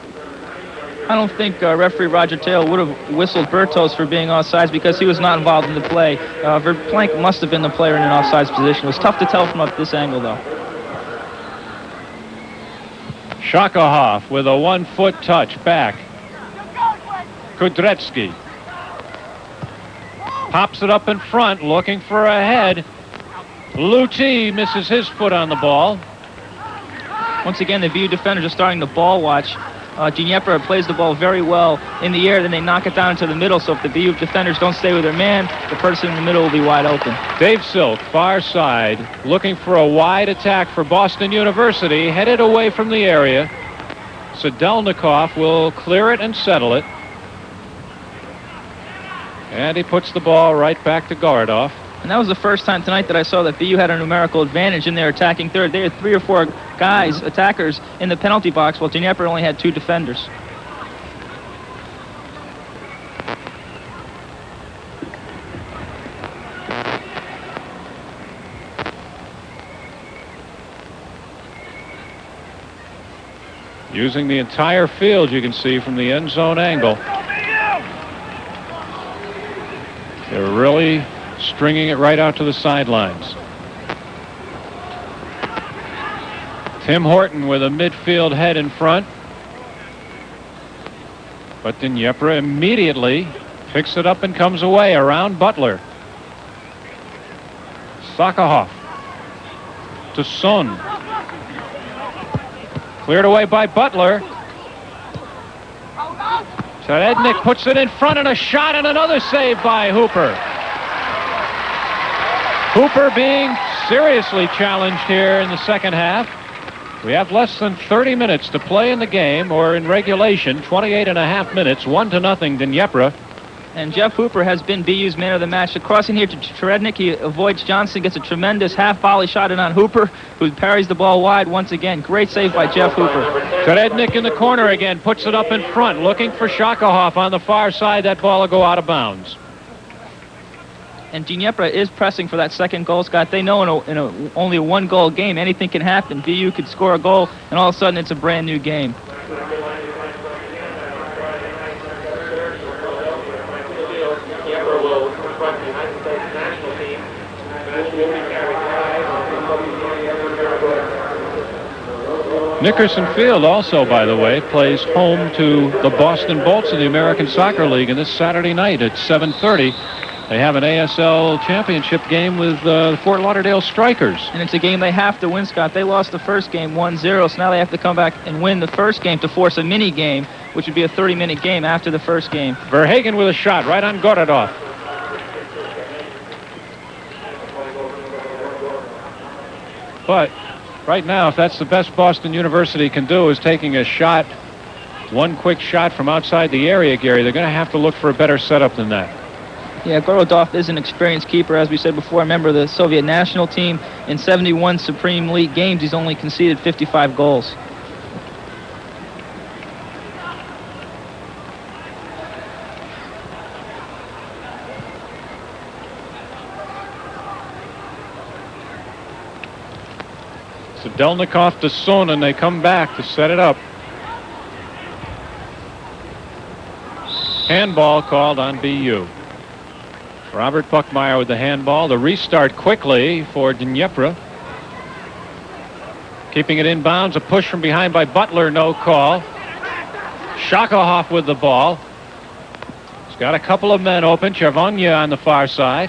I don't think referee Roger Taylor would have whistled Bertos for being offsides because he was not involved in the play. Verplank must have been the player in an offsides position. It was tough to tell from up this angle, though. Shakahoff with a 1-foot touch back. Kudretsky pops it up in front, looking for a head. Lutti misses his foot on the ball. Once again, the VU defenders are starting to ball watch. DNEPR plays the ball very well in the air, then they knock it down into the middle, so if the VU defenders don't stay with their man, the person in the middle will be wide open. Dave Silk, far side, looking for a wide attack for Boston University, headed away from the area. Sadelnikov will clear it and settle it. And he puts the ball right back to Gorodoff. And that was the first time tonight that I saw that VU had a numerical advantage in their attacking third. They had 3 or 4 guys, attackers, in the penalty box, while DNEPR only had 2 defenders. Using the entire field, you can see from the end zone angle. They're really stringing it right out to the sidelines. Tim Horton with a midfield head in front. But DNEPR immediately picks it up and comes away around Butler. Sakahov to Son. Cleared away by Butler. Tednik puts it in front and a shot and another save by Hooper. Hooper being seriously challenged here in the second half. We have less than 30 minutes to play in the game, or in regulation, 28.5 minutes, 1-0 DNEPR. And Jeff Hooper has been BU's man of the match. Crossing here to Trednik, he avoids Johnson, gets a tremendous half volley shot in on Hooper, who parries the ball wide once again. Great save by Jeff Hooper. Trednik in the corner again, puts it up in front, looking for Shakahoff on the far side. That ball will go out of bounds. And DNEPR is pressing for that second goal, Scott. They know in only a 1-goal game, anything can happen. VU could score a goal, and all of a sudden it's a brand new game. Nickerson Field also, by the way, plays home to the Boston Bolts of the American Soccer League, and this Saturday night at 7:30. They have an ASL championship game with the Fort Lauderdale Strikers. And it's a game they have to win, Scott. They lost the first game 1-0, so now they have to come back and win the first game to force a mini game, which would be a 30-minute game after the first game. Verhagen with a shot right on Gorodoff. But right now, if that's the best Boston University can do, is taking a shot, one quick shot from outside the area, Gary, they're going to have to look for a better setup than that. Yeah, Gorodoff is an experienced keeper, as we said before, a member of the Soviet national team. In 71 Supreme League games, he's only conceded 55 goals. Sadelnikov to Son, and they come back to set it up. Handball called on BU. Robert Puckmeyer with the handball. The restart quickly for DNEPR. Keeping it inbounds. A push from behind by Butler. No call. Shakahoff with the ball. He's got a couple of men open. Chervonya on the far side.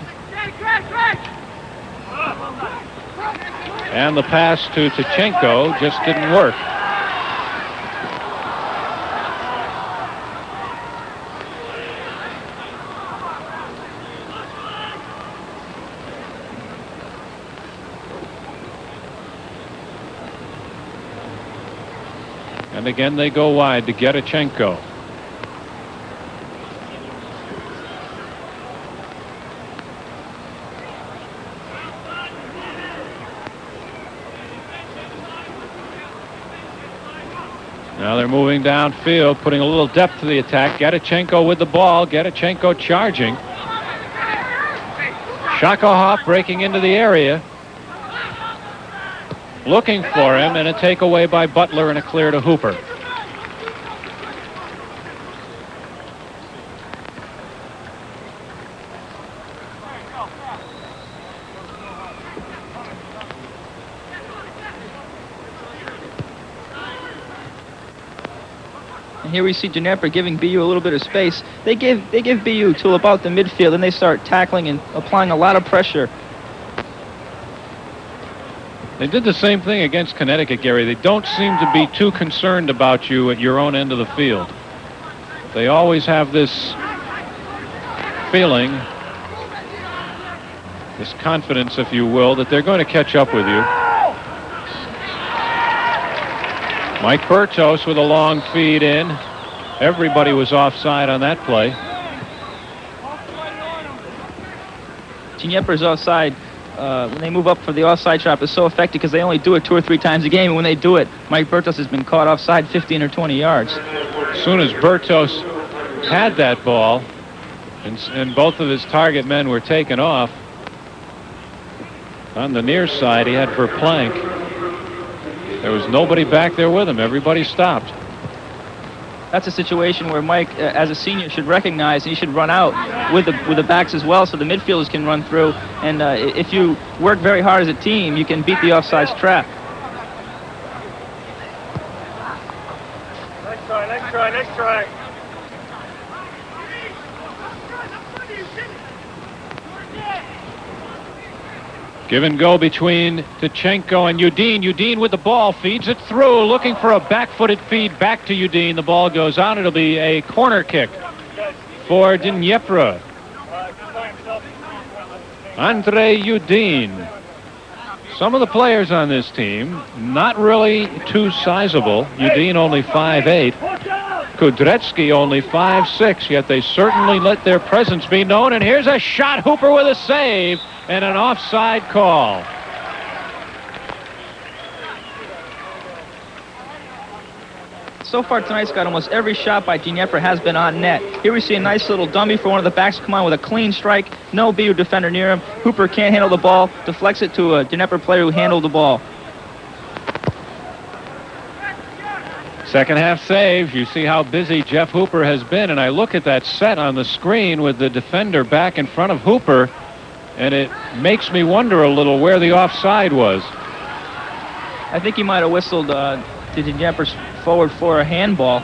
And the pass to Tachenko just didn't work. And again, they go wide to Gedichenko. Now they're moving downfield, putting a little depth to the attack. Gedichenko with the ball. Gedichenko charging. Shakahov breaking into the area. Looking for him, and a takeaway by Butler and a clear to Hooper. And here we see DNEPR giving BU a little bit of space. They give BU till about the midfield, and they start tackling and applying a lot of pressure. They did the same thing against Connecticut, Gary. They don't seem to be too concerned about you at your own end of the field. They always have this feeling, this confidence, if you will, that they're going to catch up with you. Mike Bertos with a long feed in. Everybody was offside on that play. DNEPR's offside. When they move up for the offside trap is so effective because they only do it 2 or 3 times a game, and when they do it, Mike Bertos has been caught offside 15 or 20 yards. As soon as Bertos had that ball, and both of his target men were taken off, on the near side he had Verplank. There was nobody back there with him. Everybody stopped. That's a situation where Mike, as a senior, should recognize he should run out with the backs as well, so the midfielders can run through. And if you work very hard as a team, you can beat the offsides trap. Next try. Give and go between Tkachenko and Udine. Udine with the ball, feeds it through, looking for a back-footed feed back to Udine. The ball goes out. It'll be a corner kick for DNEPR. Andre Udine. Some of the players on this team, not really too sizable. Udine only 5'8". Kudretsky only 5'6", yet they certainly let their presence be known. And here's a shot. Hooper with a save and an offside call. So far tonight's got almost every shot by DNEPR has been on net. Here we see a nice little dummy for one of the backs to come on with a clean strike. No BU defender near him. Hooper can't handle the ball. Deflects it to a DNEPR player who handled the ball. Second half save. You see how busy Jeff Hooper has been, and I look at that set on the screen with the defender back in front of Hooper, and it makes me wonder a little where the offside was. I think he might have whistled to DNEPR's forward for a handball.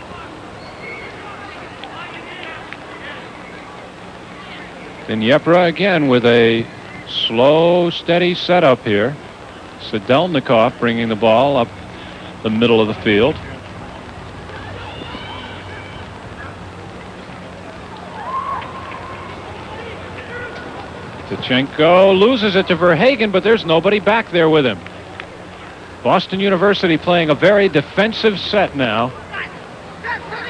DNEPR again with a slow, steady setup here. Sedelnikov bringing the ball up the middle of the field. Tkachenko loses it to Verhagen, but there's nobody back there with him. Boston University playing a very defensive set now.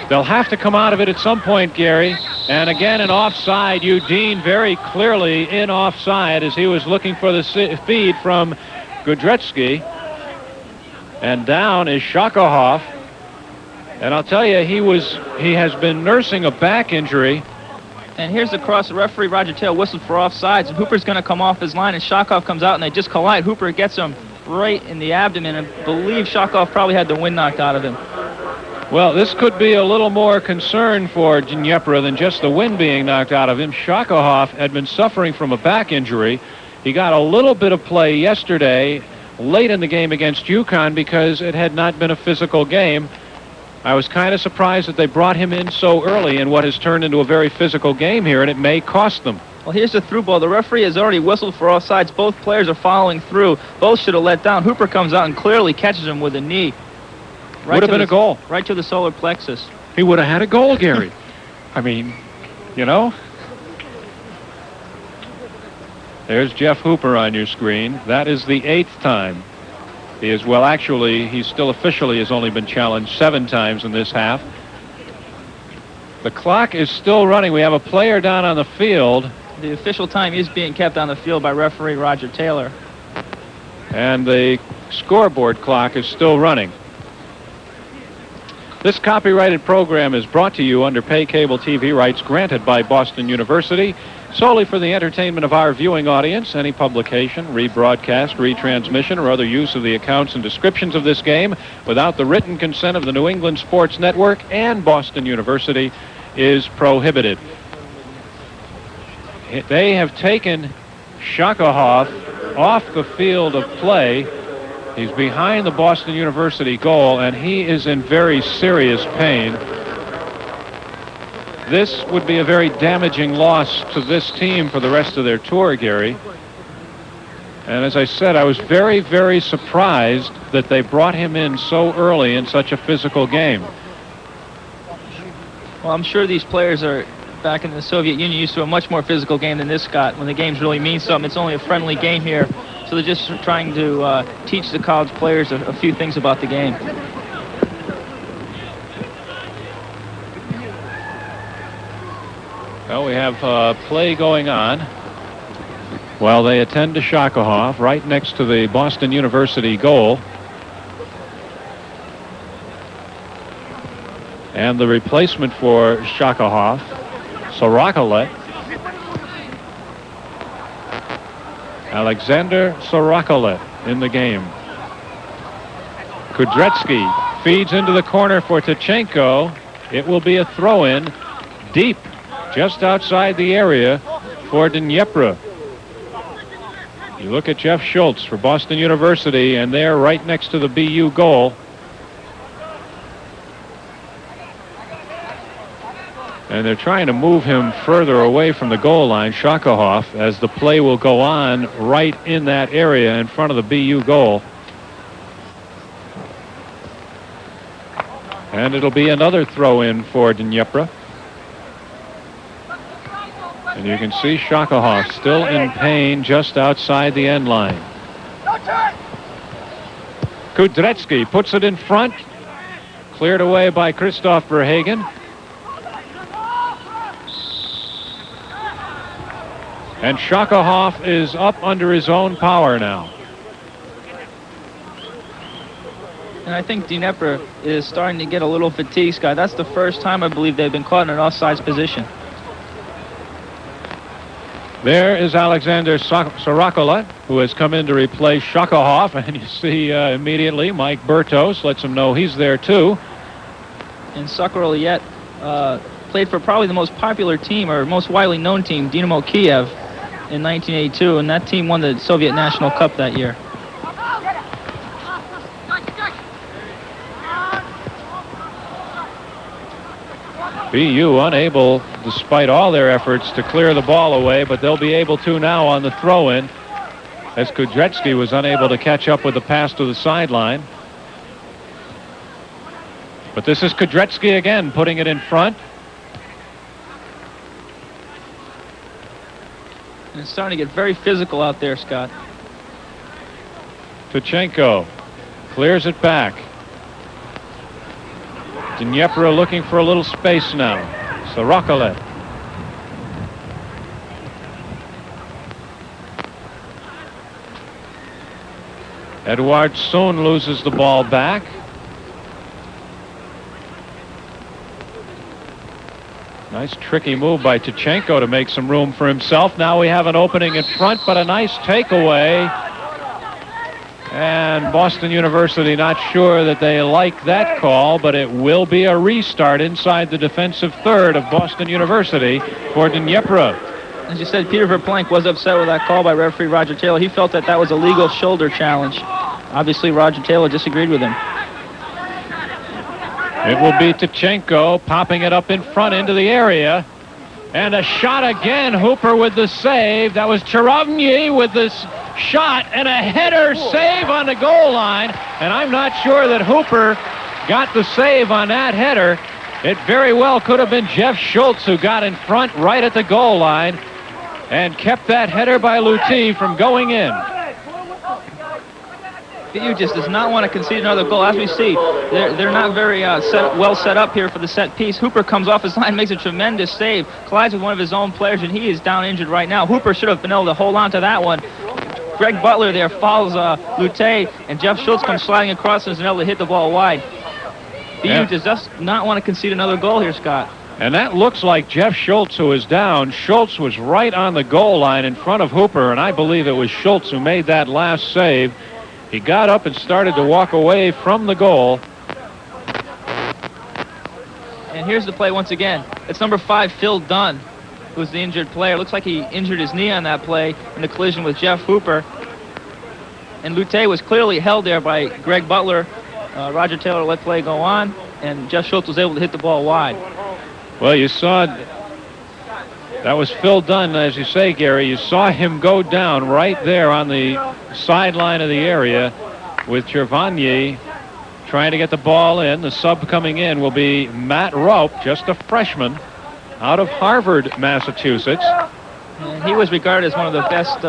They'll have to come out of it at some point, Gary. And again, an offside. Udine very clearly in offside as he was looking for the feed from Kudretsky. And down is Shakahov. And I'll tell you, he has been nursing a back injury. And here's the cross. The referee, Roger Taylor, whistled for offsides. And Hooper's going to come off his line, and Shakov comes out, and they just collide. Hooper gets him right in the abdomen. I believe Shakov probably had the wind knocked out of him. Well, this could be a little more concern for DNEPR than just the wind being knocked out of him. Shakahov had been suffering from a back injury. He got a little bit of play yesterday, late in the game against UConn, because it had not been a physical game. I was kind of surprised that they brought him in so early in what has turned into a very physical game here, and it may cost them. Well, here's the through ball. The referee has already whistled for offsides. Both players are following through. Both should have let down. Hooper comes out and clearly catches him with a knee. Would have been a goal. Right to the solar plexus. He would have had a goal, Gary. I mean, you know. There's Jeff Hooper on your screen. That is the 8th time He is, well, actually, he still officially has only been challenged 7 times in this half. The clock is still running. We have a player down on the field. The official time is being kept on the field by referee Roger Taylor. And the scoreboard clock is still running. This copyrighted program is brought to you under pay cable TV rights granted by Boston University solely for the entertainment of our viewing audience. Any publication, rebroadcast, retransmission, or other use of the accounts and descriptions of this game without the written consent of the New England Sports Network and Boston University is prohibited. They have taken Shakahoff off the field of play. He's behind the Boston University goal, and he is in very serious pain. This would be a very damaging loss to this team for the rest of their tour, Gary. And as I said, I was very, very surprised that they brought him in so early in such a physical game. Well, I'm sure these players are back in the Soviet Union used to a much more physical game than this, Scott. When the games really mean something, it's only a friendly game here. So they're just trying to teach the college players a few things about the game. Well, we have play going on while they attend to Shakahoff right next to the Boston University goal. And the replacement for Shakahoff, Sorokalet, Alexander Sorokalet in the game. Kudretsky feeds into the corner for Tkachenko. It will be a throw-in deep just outside the area for DNEPR. You look at Jeff Schultz for Boston University, and they're right next to the BU goal. And they're trying to move him further away from the goal line, Shakahoff, as the play will go on right in that area in front of the BU goal. And it'll be another throw-in for DNEPR. And you can see Shakahoff still in pain just outside the end line. Kudretsky puts it in front. Cleared away by Christoph Verhagen. And Shakahoff is up under his own power now. And I think DNEPR is starting to get a little fatigued, Scott. That's the first time I believe they've been caught in an offsides position. There is Alexander Sorokalet, who has come in to replace Shakahoff, and you see immediately Mike Bertos lets him know he's there too. And Sorokalet played for probably the most popular team or most widely known team, Dynamo Kiev, in 1982, and that team won the Soviet National Cup that year. BU unable, despite all their efforts, to clear the ball away, but they'll be able to now on the throw-in, as Kudretsky was unable to catch up with the pass to the sideline. But this is Kudretsky again, putting it in front. And it's starting to get very physical out there, Scott. Tkachenko clears it back. DNEPR looking for a little space now. Sorokalet. Eduard Sohn loses the ball back. Nice tricky move by Tkachenko to make some room for himself. Now we have an opening in front, but a nice takeaway. And Boston University not sure that they like that call, but it will be a restart inside the defensive third of Boston University for DNEPR. As you said, Peter Verplank was upset with that call by referee Roger Taylor. He felt that that was a legal shoulder challenge. Obviously, Roger Taylor disagreed with him. It will be Tkachenko popping it up in front into the area. And a shot again. Hooper with the save. That was Charovny with this shot and a header save on the goal line. And I'm not sure that Hooper got the save on that header. It very well could have been Jeff Schultz who got in front right at the goal line and kept that header by Lutti from going in. BU just does not want to concede another goal. As we see, they're not very well set up here for the set piece. Hooper comes off his line, makes a tremendous save, collides with one of his own players, and he is down injured right now. Hooper should have been able to hold on to that one. Greg Butler there follows Lute, and Jeff Schultz comes sliding across and is able to hit the ball wide. BU does not want to concede another goal here, Scott. And that looks like Jeff Schultz, who is down. Schultz was right on the goal line in front of Hooper, and I believe it was Schultz who made that last save. He got up and started to walk away from the goal. And here's the play once again. It's number 5, Phil Dunn, who's the injured player. Looks like he injured his knee on that play in the collision with Jeff Hooper. And Lute was clearly held there by Greg Butler. Roger Taylor let play go on, and Jeff Schultz was able to hit the ball wide. Well, you saw that was Phil Dunn, as you say, Gary. You saw him go down right there on the sideline of the area with Gervagny trying to get the ball in. The sub coming in will be Matt Rope, just a freshman out of Harvard, Massachusetts. And he was regarded as one of the best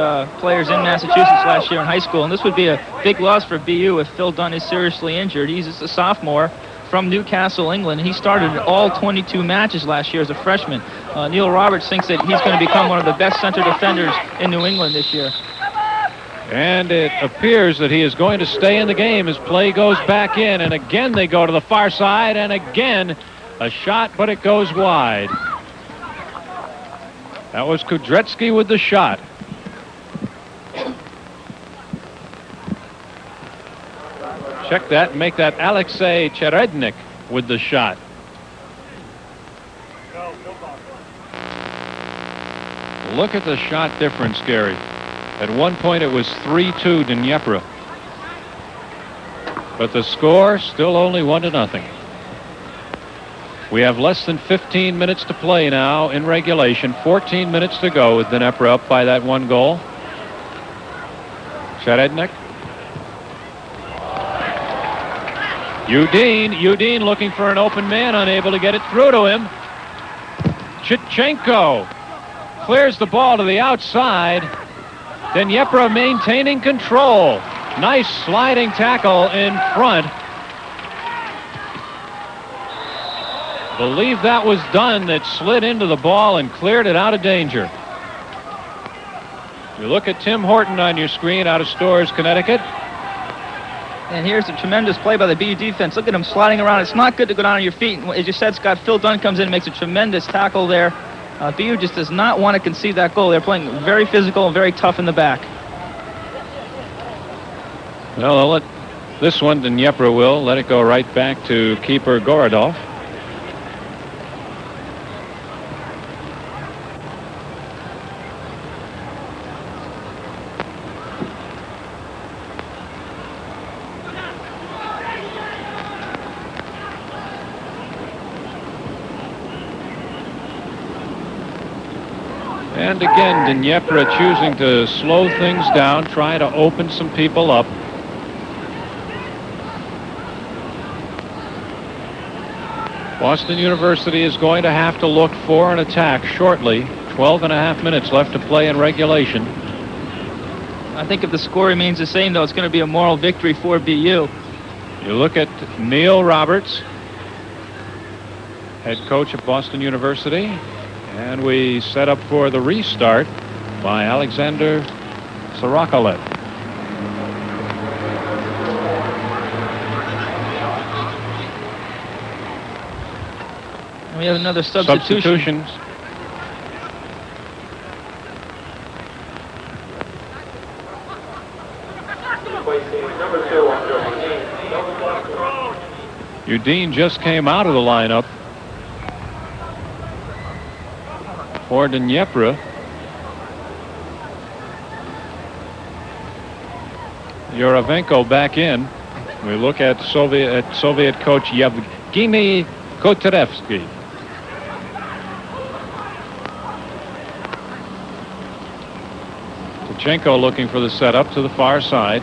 players in Massachusetts last year in high school, and this would be a big loss for BU if Phil Dunn is seriously injured. He's just a sophomore from Newcastle, England, and he started all 22 matches last year as a freshman. Neil Roberts thinks that he's going to become one of the best center defenders in New England this year. And it appears that he is going to stay in the game as play goes back in, and again they go to the far side, and again a shot, but it goes wide. That was Kudretsky with the shot. Check that and make that Alexei Cherednik with the shot. Look at the shot difference, Gary. At one point it was 3-2 DNEPR. But the score still only 1-0. We have less than 15 minutes to play now in regulation. 14 minutes to go with DNEPR up by that one goal. Cherednik. Udine looking for an open man, unable to get it through to him. Chichenko clears the ball to the outside. DNEPR maintaining control. Nice sliding tackle in front. Believe that was Dunn that slid into the ball and cleared it out of danger. You look at Tim Horton on your screen out of Storrs, Connecticut. And here's a tremendous play by the BU defense. Look at him sliding around. It's not good to go down on your feet. And as you said, Scott, Phil Dunn comes in and makes a tremendous tackle there. BU just does not want to concede that goal. They're playing very physical and very tough in the back. Well, I'll let this one, DNEPR will let it go right back to keeper Gorodov. And again, DNEPR choosing to slow things down, try to open some people up. Boston University is going to have to look for an attack shortly. 12.5 minutes left to play in regulation. I think if the score remains the same, though, it's going to be a moral victory for BU. You look at Neil Roberts, head coach of Boston University. And we set up for the restart by Alexander Sarakolet. And we have another substitution. Substitutions. Udine just came out of the lineup for DNEPR. Yuravenko back in. We look at Soviet coach Yevgeny Koterevsky. Chichenko looking for the setup to the far side.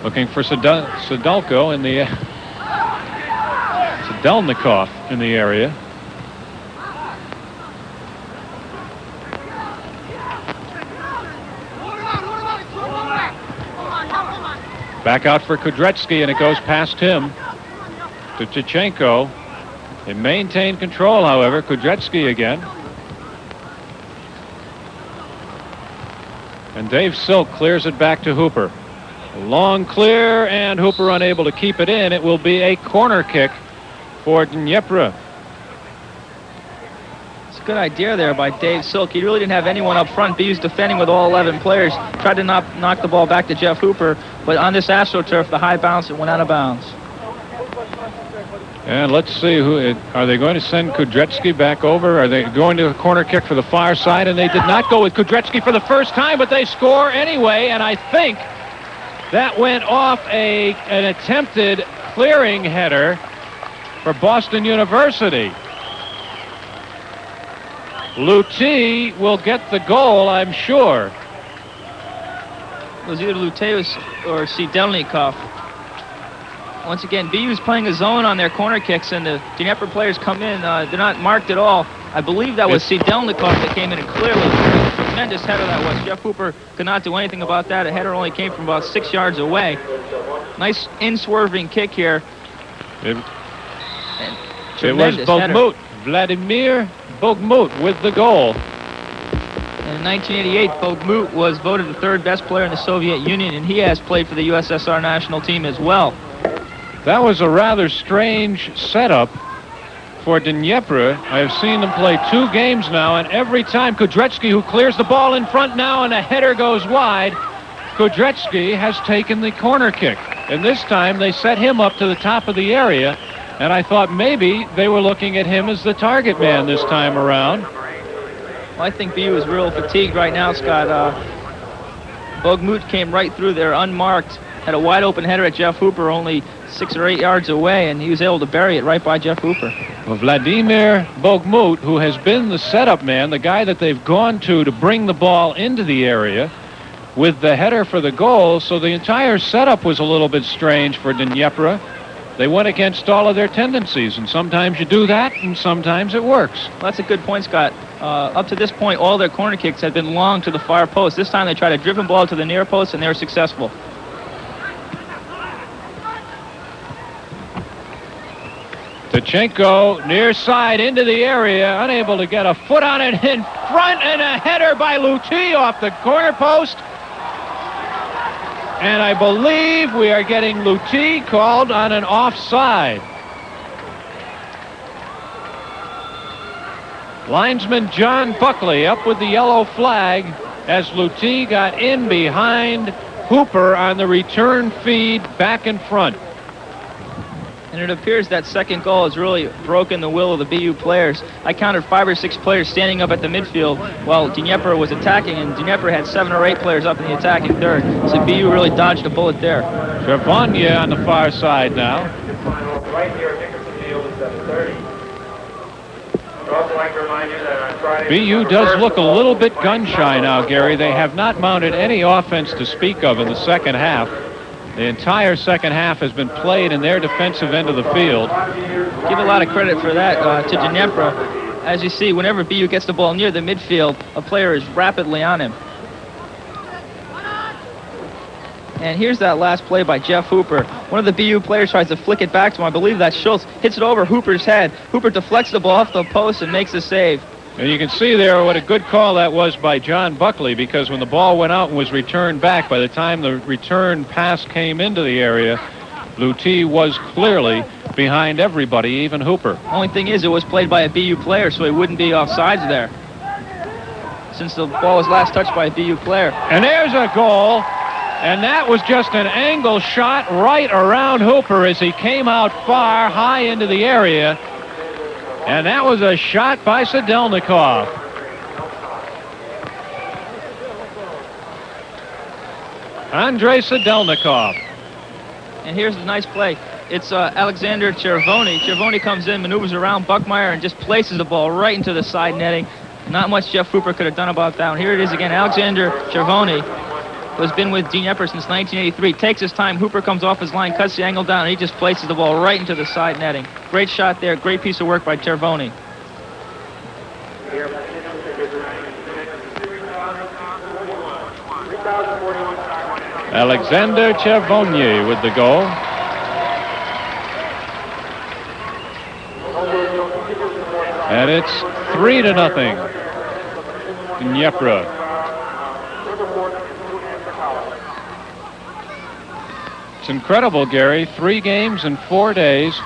Looking for Sadalko in the Delnikov in the area. Back out for Kudretsky, and it goes past him to Tichenko. They maintain control, however. Kudretsky again. And Dave Silk clears it back to Hooper. A long clear, and Hooper unable to keep it in. It will be a corner kick for DNEPR. It's a good idea there by Dave Silk. He really didn't have anyone up front. BU's defending with all 11 players. Tried to knock the ball back to Jeff Hooper, but on this AstroTurf, the high bounce, it went out of bounds. And let's see, are they going to send Kudretsky back over? Are they going to a corner kick for the far side? And they did not go with Kudretsky for the first time, but they score anyway, and I think that went off an attempted clearing header for Boston University. Lutti will get the goal, I'm sure. It was either Lutte or Sidelnikov. Once again, BU's playing a zone on their corner kicks, and the DNEPR players come in. They're not marked at all. I believe that was Sidelnikov that came in and clearly. Tremendous header that was. Jeff Hooper could not do anything about that. A header only came from about 6 yards away. Nice in-swerving kick here. It was Bogmut. Vladimir Bogmut with the goal. And in 1988, Bogmut was voted the third best player in the Soviet Union, and he has played for the USSR national team as well. That was a rather strange setup for DNEPR. I have seen them play 2 games now, and every time Kudretsky, who clears the ball in front now and a header goes wide, Kudretsky has taken the corner kick. And this time they set him up to the top of the area, and I thought maybe they were looking at him as the target man this time around. Well, I think BU is real fatigued right now, Scott. Bogmut came right through there unmarked, had a wide open header at Jeff Hooper only 6 or 8 yards away, and he was able to bury it right by Jeff Hooper. Well, Vladimir Bogmut, who has been the setup man, the guy that they've gone to bring the ball into the area with the header for the goal, so the entire setup was a little bit strange for DNEPR. They went against all of their tendencies, and sometimes you do that, and sometimes it works. Well, that's a good point, Scott. Up to this point, all their corner kicks had been long to the far post. This time they tried a driven ball to the near post, and they were successful. Tichenko near side into the area, unable to get a foot on it in front, and a header by Lutti off the corner post. And I believe we are getting Lutti called on an offside. Linesman John Buckley up with the yellow flag as Lutti got in behind Hooper on the return feed back in front. And it appears that second goal has really broken the will of the BU players. I counted 5 or 6 players standing up at the midfield while DNEPR was attacking, and DNEPR had 7 or 8 players up in the attacking third. So BU really dodged a bullet there. Chervonia on the far side now. Right here at Nickerson Field is 7:30. I'd also like to remind you that on Friday... BU does look a little bit gun-shy now, Gary. They have not mounted any offense to speak of in the second half. The entire second half has been played in their defensive end of the field. Give a lot of credit for that to DNEPR. As you see, whenever BU gets the ball near the midfield, a player is rapidly on him. And here's that last play by Jeff Hooper. One of the BU players tries to flick it back to him. I believe that's Schultz. Hits it over Hooper's head. Hooper deflects the ball off the post and makes the save. And you can see there what a good call that was by John Buckley, because when the ball went out and was returned back, by the time the return pass came into the area, Lutti was clearly behind everybody, even Hooper. Only thing is, it was played by a BU player, so he wouldn't be offsides there, since the ball was last touched by a BU player. And there's a goal, and that was just an angle shot right around Hooper as he came out far, high into the area. And that was a shot by Sidelnikov. Andrei Sidelnikov. And here's the nice play. It's Alexander Chervoni. Chervoni comes in, maneuvers around Buckmeyer, and just places the ball right into the side netting. Not much Jeff Hooper could have done about that. And here it is again, Alexander Chervoni, who has been with DNEPR since 1983. Takes his time, Hooper comes off his line, cuts the angle down, and he just places the ball right into the side netting. Great shot there, great piece of work by Chervoni. Alexander Chervonyi with the goal. And it's 3-0. Dnepr. It's incredible, Gary. 3 games in 4 days.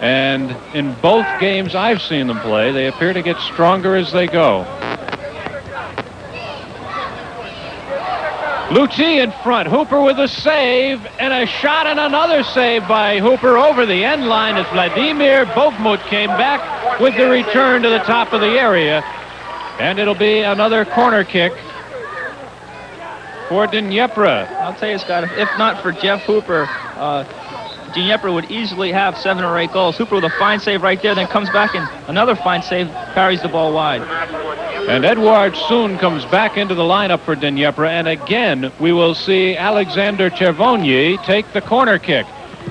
And in both games I've seen them play, they appear to get stronger as they go. Lutti in front. Hooper with a save, and a shot and another save by Hooper over the end line as Vladimir Bogmut came back with the return to the top of the area. And it'll be another corner kick for Dnepr. I'll tell you, Scott, if not for Jeff Hooper, Dnepr would easily have 7 or 8 goals. Hooper with a fine save right there, then comes back and another fine save, carries the ball wide. And Edouard soon comes back into the lineup for Dnepr, and again we will see Alexander Chervonyi take the corner kick.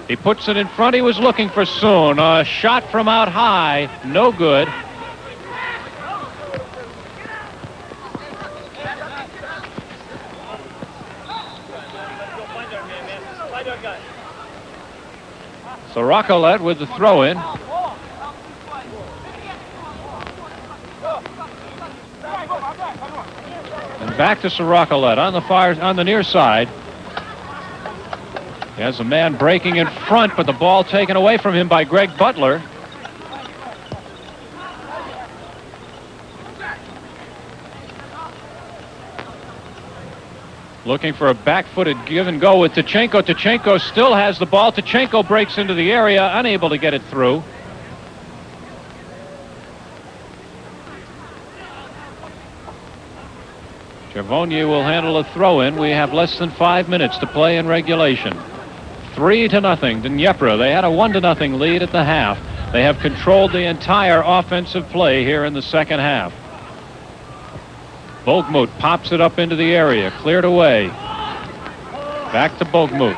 He puts it in front. He was looking for Soon. A shot from out high, no good. Sarakolet with the throw-in. And back to Sarakolet on the near side. He has a man breaking in front, but the ball taken away from him by Greg Butler. Looking for a back-footed give and go with Tkachenko. Tkachenko still has the ball. Tkachenko breaks into the area, unable to get it through. Chervonyi will handle a throw-in. We have less than 5 minutes to play in regulation. 3-0 Dnepr. They had a 1-0 lead at the half. They have controlled the entire offensive play here in the second half. Bogmut pops it up into the area, cleared away. Back to Bogmut.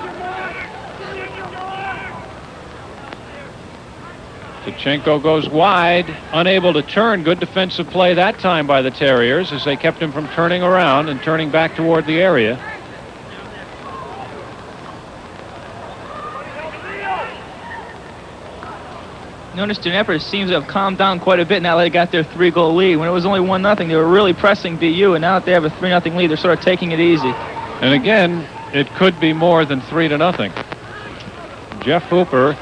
Tkachenko goes wide, unable to turn. Good defensive play that time by the Terriers as they kept him from turning around and turning back toward the area. Notice Dnepr seems to have calmed down quite a bit now that they got their 3-goal lead. When it was only 1-0, they were really pressing BU, and now that they have a 3-0 lead, they're sort of taking it easy. And again, it could be more than 3-0. Jeff Hooper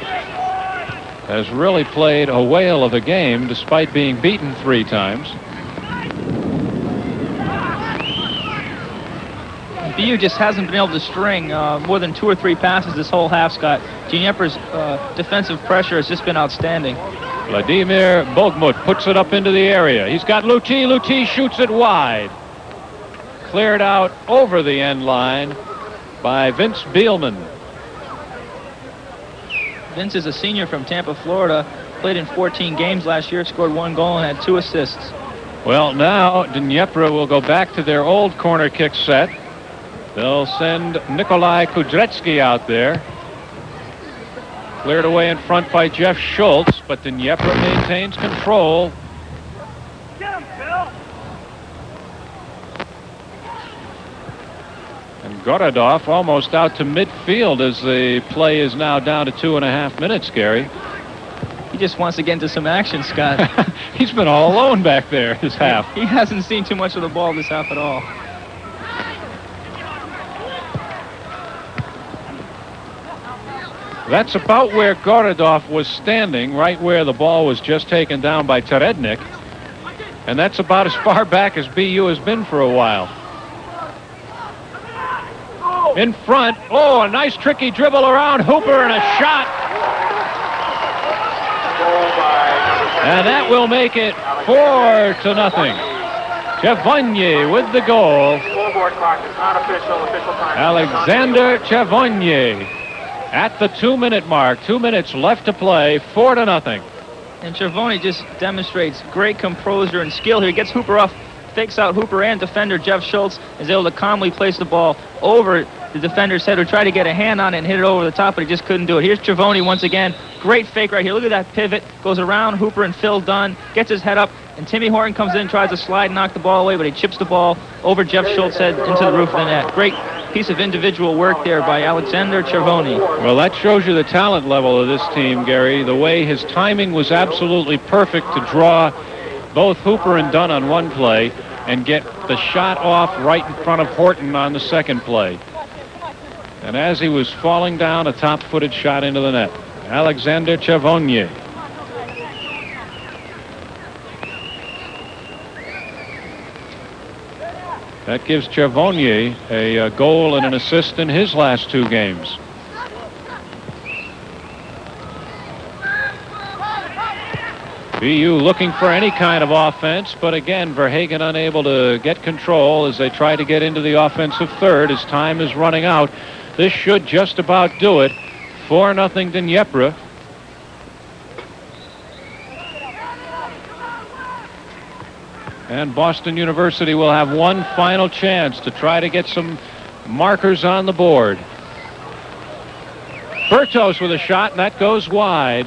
has really played a whale of a game despite being beaten 3 times. BU just hasn't been able to string more than 2 or 3 passes this whole half, Scott. Dniepr's defensive pressure has just been outstanding. Vladimir Bogmut puts it up into the area. He's got Lutti. Lutti shoots it wide. Cleared out over the end line by Vince Bielman. Vince is a senior from Tampa, Florida. Played in 14 games last year, scored 1 goal and had 2 assists. Well, now Dnepr will go back to their old corner kick set. They'll send Nikolai Kudretsky out there. Cleared away in front by Jeff Schultz, but Dnepr maintains control. Get him, Phil! And Gorodov almost out to midfield as the play is now down to 2.5 minutes, Gary. He just wants to get into some action, Scott. He's been all alone back there this half. He hasn't seen too much of the ball this half at all. That's about where Gorodov was standing, right where the ball was just taken down by Terednik. And that's about as far back as BU has been for a while. In front. Oh, a nice tricky dribble around Hooper and a shot. And that will make it 4-0. Chervonyi with the goal. Alexander Chervonyi. At the 2-minute mark, 2 minutes left to play, 4-0. And Chervonyi just demonstrates great composure and skill here. He gets Hooper off, fakes out Hooper and defender Jeff Schultz, is able to calmly place the ball over the defender's head, who tried to get a hand on it and hit it over the top, but he just couldn't do it. Here's Chervonyi once again. Great fake right here. Look at that pivot. Goes around Hooper and Phil Dunn, gets his head up, and Timmy Horton comes in, tries to slide and knock the ball away, but he chips the ball over Jeff Schultz's head into the roof of the net. Great piece of individual work there by Alexander Cervoni. Well, that shows you the talent level of this team, Gary. The way his timing was absolutely perfect to draw both Hooper and Dunn on one play and get the shot off right in front of Horton on the second play. And as he was falling down, a top-footed shot into the net. Alexander Cervoni. That gives Cervoni a goal and an assist in his last 2 games. BU looking for any kind of offense, but again, Verhagen unable to get control as they try to get into the offensive third as time is running out. This should just about do it. 4-0 DNEPR. And Boston University will have one final chance to try to get some markers on the board. Bertos with a shot, and that goes wide.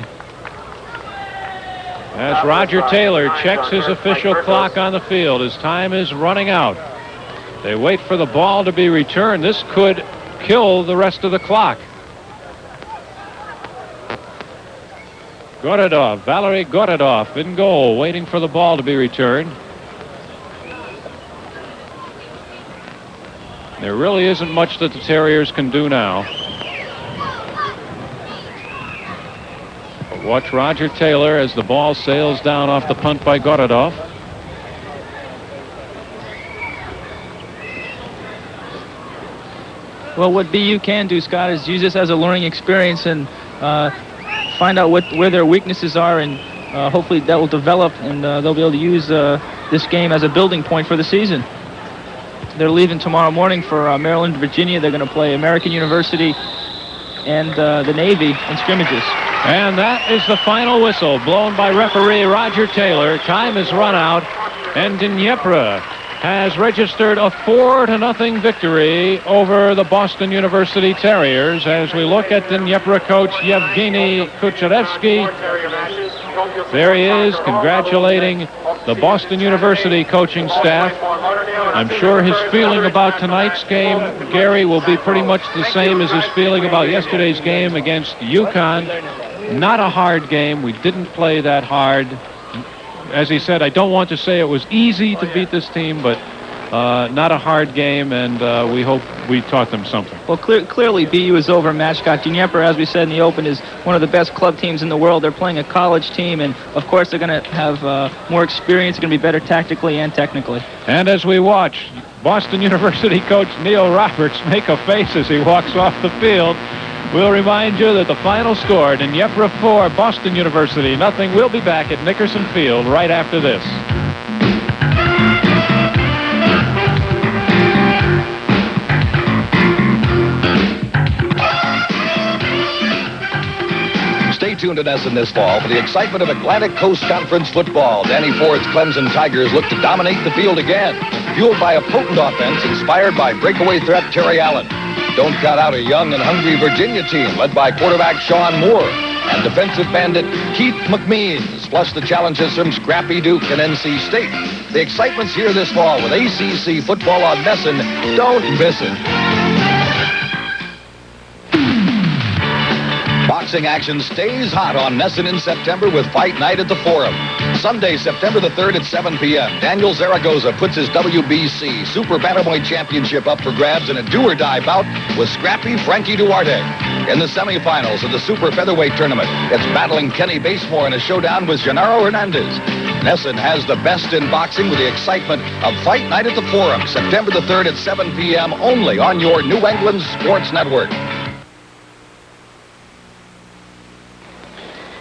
As Roger Taylor checks his official clock on the field, his time is running out. They wait for the ball to be returned. This could kill the rest of the clock. Gorodov, Valery Gorodov in goal, waiting for the ball to be returned. There really isn't much that the Terriers can do now. But watch Roger Taylor as the ball sails down off the punt by Gorodov. Well, what BU can do, Scott, is use this as a learning experience and find out where their weaknesses are, and hopefully that will develop, and they'll be able to use this game as a building point for the season. They're leaving tomorrow morning for Maryland, Virginia. They're going to play American University and the Navy in scrimmages. And that is the final whistle blown by referee Roger Taylor. Time is run out, and DNEPR has registered a 4-0 victory over the Boston University Terriers. As we look at DNEPR coach Yevgeny Kucherevsky, there he is, congratulating the Boston University coaching staff. I'm sure his feeling about tonight's game, Gary, will be pretty much the same as his feeling about yesterday's game against UConn. Not a hard game. We didn't play that hard. As he said, I don't want to say it was easy to beat this team, but not a hard game, and we hope we taught them something. Well, clearly BU is overmatched, Scott. DNEPR, as we said in the open, is one of the best club teams in the world. They're playing a college team, and of course they're going to have more experience. They're going to be better tactically and technically. And as we watch Boston University coach Neil Roberts make a face as he walks off the field, we'll remind you that the final score, DNEPR 4, Boston University 0. We'll be back at Nickerson Field right after this. Stay tuned to NESN this fall for the excitement of Atlantic Coast Conference football. Danny Ford's Clemson Tigers look to dominate the field again, fueled by a potent offense inspired by breakaway threat Terry Allen. Don't count out a young and hungry Virginia team led by quarterback Sean Moore and defensive bandit Keith McMeans, plus the challenges from Scrappy Duke and NC State. The excitement's here this fall with ACC football on NESN. Don't miss it. Boxing action stays hot on NESN in September with Fight Night at the Forum. Sunday, September the 3rd at 7 p.m., Daniel Zaragoza puts his WBC Super Bantamweight Championship up for grabs in a do-or-die bout with scrappy Frankie Duarte. In the semifinals of the Super Featherweight Tournament, it's battling Kenny Basemore in a showdown with Gennaro Hernandez. NESN has the best in boxing with the excitement of Fight Night at the Forum, September the 3rd at 7 p.m., only on your New England Sports Network.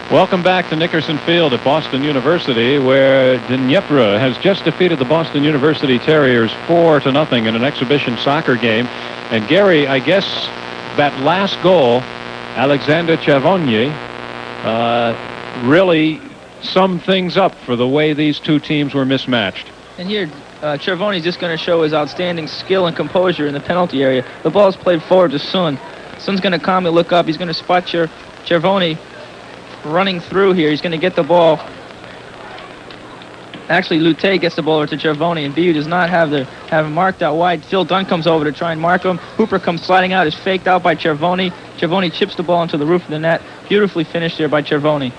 Welcome back to Nickerson Field at Boston University, where DNEPR has just defeated the Boston University Terriers 4-0 in an exhibition soccer game. And Gary, I guess that last goal, Alexander Cervoni, really summed things up for the way these two teams were mismatched. And here, Cervoni's just going to show his outstanding skill and composure in the penalty area. The ball's played forward to Sun. Sun's going to calmly look up. He's going to spot Cervoni running through here. He's going to get the ball. Actually, Lute gets the ball over to Cervoni, and BU does not have him marked out wide. Phil Dunn comes over to try and mark him. Hooper comes sliding out, is faked out by Cervoni. Cervoni chips the ball into the roof of the net. Beautifully finished there by Cervoni.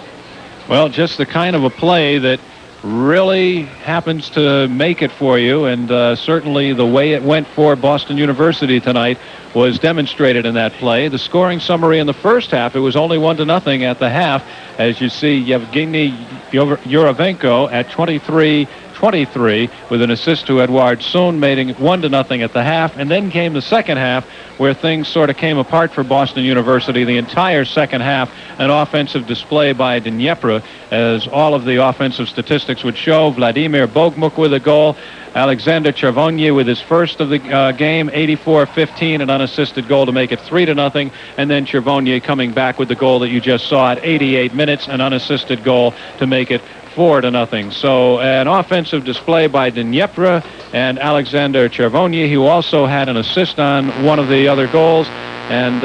Well, just the kind of a play that really happens to make it for you, and certainly the way it went for Boston University tonight was demonstrated in that play. The scoring summary in the first half, it was only 1-0 at the half. As you see, Yevgeny Yuravenko at 23-23 with an assist to Edouard Sohn, making it 1-0 at the half. And then came the second half, where things sort of came apart for Boston University. The entire second half, an offensive display by DNEPR, as all of the offensive statistics would show. Vladimir Bogmuk with a goal. Alexander Cervoni with his first of the game, 84-15, an unassisted goal to make it 3-0. And then Cervoni coming back with the goal that you just saw at 88 minutes, an unassisted goal to make it 4-0. So an offensive display by DNEPR and Alexander Cervoni, who also had an assist on one of the other goals. And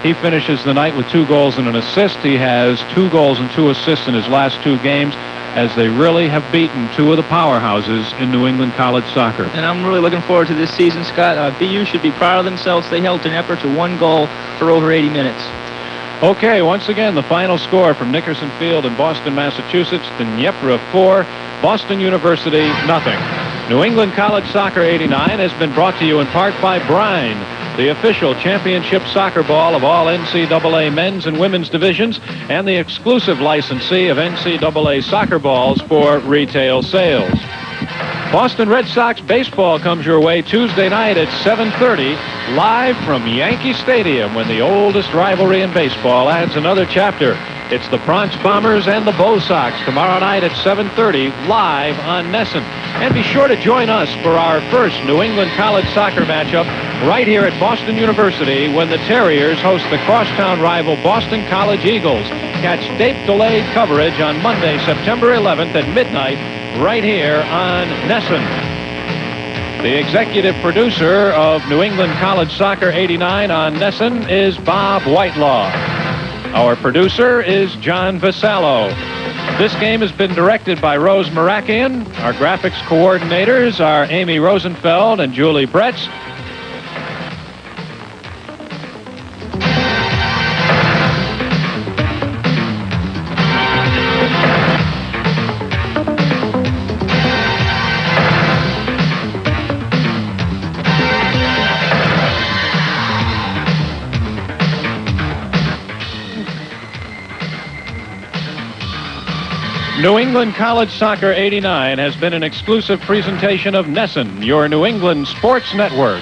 he finishes the night with 2 goals and an assist. He has 2 goals and 2 assists in his last 2 games, as they really have beaten 2 of the powerhouses in New England college soccer. And I'm really looking forward to this season, Scott. BU should be proud of themselves. They held DNEPR to 1 goal for over 80 minutes. Okay, once again, the final score from Nickerson Field in Boston, Massachusetts. DNEPR 4, Boston University 0. New England College Soccer 89 has been brought to you in part by Brine, the official championship soccer ball of all NCAA men's and women's divisions, and the exclusive licensee of NCAA soccer balls for retail sales. Boston Red Sox baseball comes your way Tuesday night at 7:30, live from Yankee Stadium, when the oldest rivalry in baseball adds another chapter. It's the Bronx Bombers and the Bo Sox tomorrow night at 7:30, live on NESN. And be sure to join us for our first New England college soccer matchup right here at Boston University, when the Terriers host the crosstown rival Boston College Eagles. Catch tape-delayed coverage on Monday, September 11th at midnight, right here on NESN. The executive producer of New England College Soccer 89 on NESN is Bob Whitelaw. Our producer is John Vasallo. This game has been directed by Rose Marakian. Our graphics coordinators are Amy Rosenfeld and Julie Bretz. New England College Soccer 89 has been an exclusive presentation of NESN, your New England sports network.